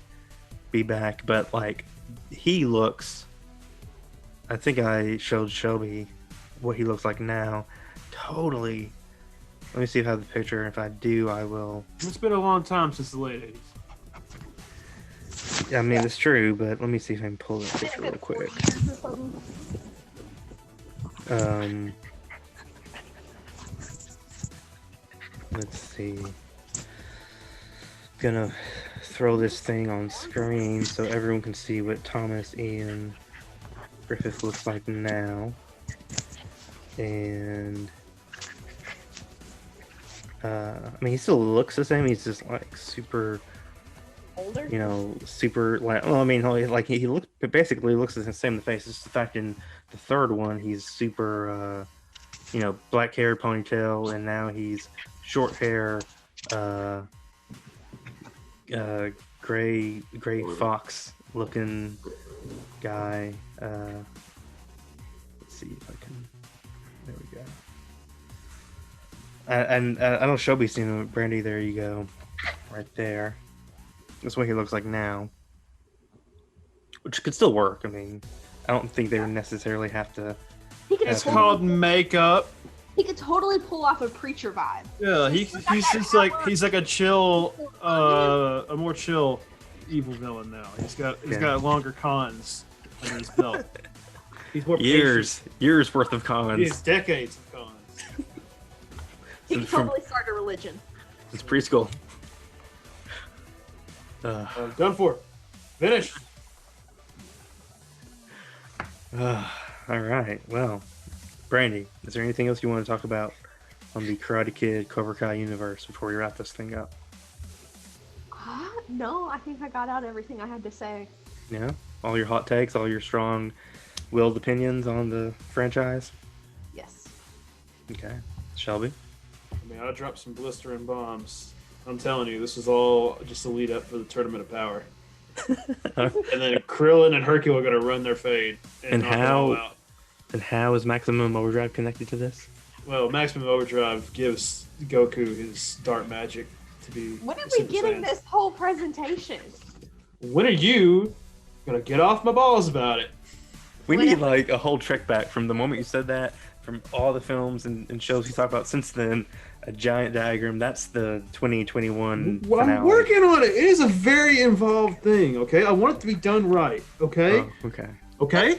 be back, but like he looks. I think I showed Shelby what he looks like now. Totally. Let me see if I have the picture. If I do, I will. It's been a long time since the late 80s. Yeah, I mean, it's true, but let me see if I can pull this picture real quick. Let's see. Gonna throw this thing on screen so everyone can see what Thomas Ian Griffith looks like now. And I mean, he still looks the same. He's just like super Older? you know, super like. Well, I mean, like he looks basically looks the same in the face. It's just the fact in the third one he's super, black hair, ponytail, and now he's short hair, gray fox looking guy. Let's see if I can. There we go. And I don't show be seeing Brandy. There you go, right there. That's what he looks like now, which could still work. I mean, I don't think they would necessarily have to. It's called makeup. He could totally pull off a preacher vibe. Yeah, he's just like a chill, a more chill evil villain now. He's got longer cons under his belt. He's more years worth of cons. He has decades of cons. He could totally start a religion. It's preschool. Done for. Finished. All right. Well, Brandy, is there anything else you want to talk about on the Karate Kid Cobra Kai universe before we wrap this thing up? No, I think I got out everything I had to say. Yeah? All your hot takes, all your strong-willed opinions on the franchise? Yes. Okay. Shelby? I mean, I dropped some blistering bombs. I'm telling you, this is all just a lead up for the Tournament of Power. And then Krillin and Hercule are going to run their fade. And how is Maximum Overdrive connected to this? Well, Maximum Overdrive gives Goku his dark magic to be. When are we getting this whole presentation? When are you going to get off my balls about it? We need like a whole trek back from the moment you said that, from all the films and shows we talked about since then. A giant diagram. That's the 2021 Well, finale. I'm working on it. It is a very involved thing, okay? I want it to be done right, okay? Oh, okay. Okay?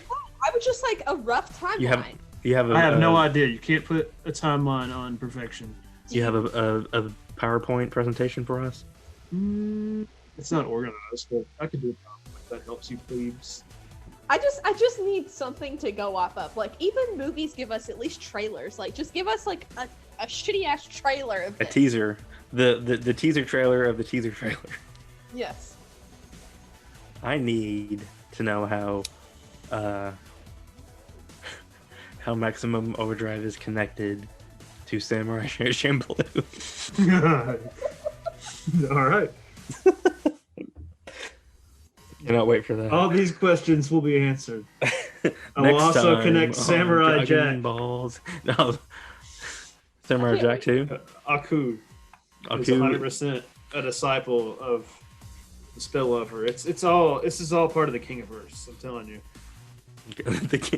I was just like a rough timeline. I have no idea. You can't put a timeline on perfection. You have a PowerPoint presentation for us? It's not organized, but I could do a PowerPoint if that helps you, plebes. I just need something to go off of. Like, even movies give us at least trailers. Like, just give us like a shitty ass trailer of this. A teaser. The teaser trailer of the teaser trailer. Yes. I need to know how Maximum Overdrive is connected to Samurai Champloo. All right. Cannot wait for that. All these questions will be answered. I will Next also time connect on Samurai Dragon Jack. Balls. No. Samurai Jack 2? Aku is 100% a disciple of the Spillover. This is all part of the Kingiverse, I'm telling you.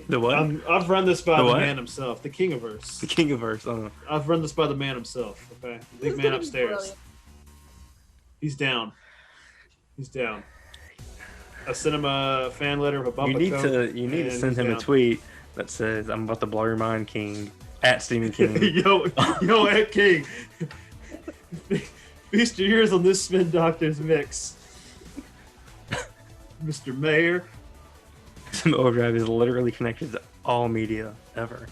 The what? I've run this by the man himself. The Kingiverse. The Kingiverse. Oh. I've run this by the man himself. Okay, the big man upstairs. He's down. He's down. I sent him a fan letter of a bump. You need to send him a tweet that says, "I'm about to blow your mind, King." At Stephen King. yo, at King. Feast your ears on this Spin Doctors mix, Mr. Mayor. Maximum Overdrive is literally connected to all media ever.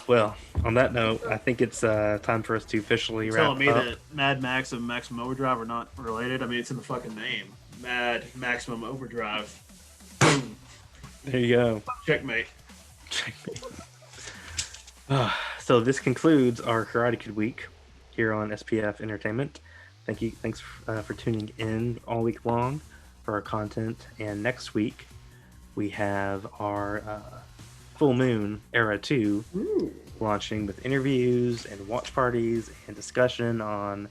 Well, on that note, I think it's time for us to officially wrap up. Telling me that Mad Max and Maximum Overdrive are not related? I mean, it's in the fucking name. Mad Maximum Overdrive. Boom. There you go. Checkmate. So this concludes our Karate Kid week here on SPF Entertainment. Thanks for tuning in all week long for our content. And next week we have our Full Moon Era 2 launching with interviews and watch parties and discussion on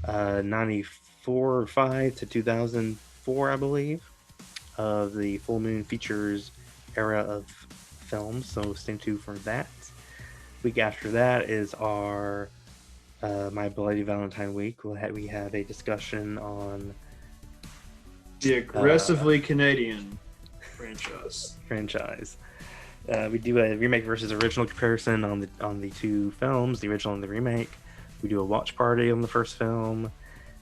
94 or 5 to 2004, I believe, of the Full Moon Features era of films. So stay tuned for that. Week after that is our My Bloody Valentine week. We have a discussion on The aggressively Canadian franchise. We do a remake versus original comparison on the two films, the original and the remake. We do a watch party on the first film,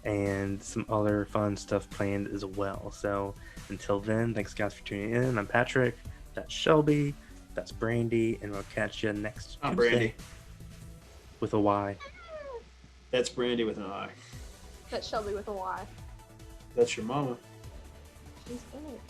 and some other fun stuff planned as well. So until then, thanks guys for tuning in. I'm Patrick. That's Shelby. That's Brandy, and we'll catch you next I'm Tuesday Brandy. with a Y. That's Brandy with an I. That's Shelby with a Y. That's your mama. She's good.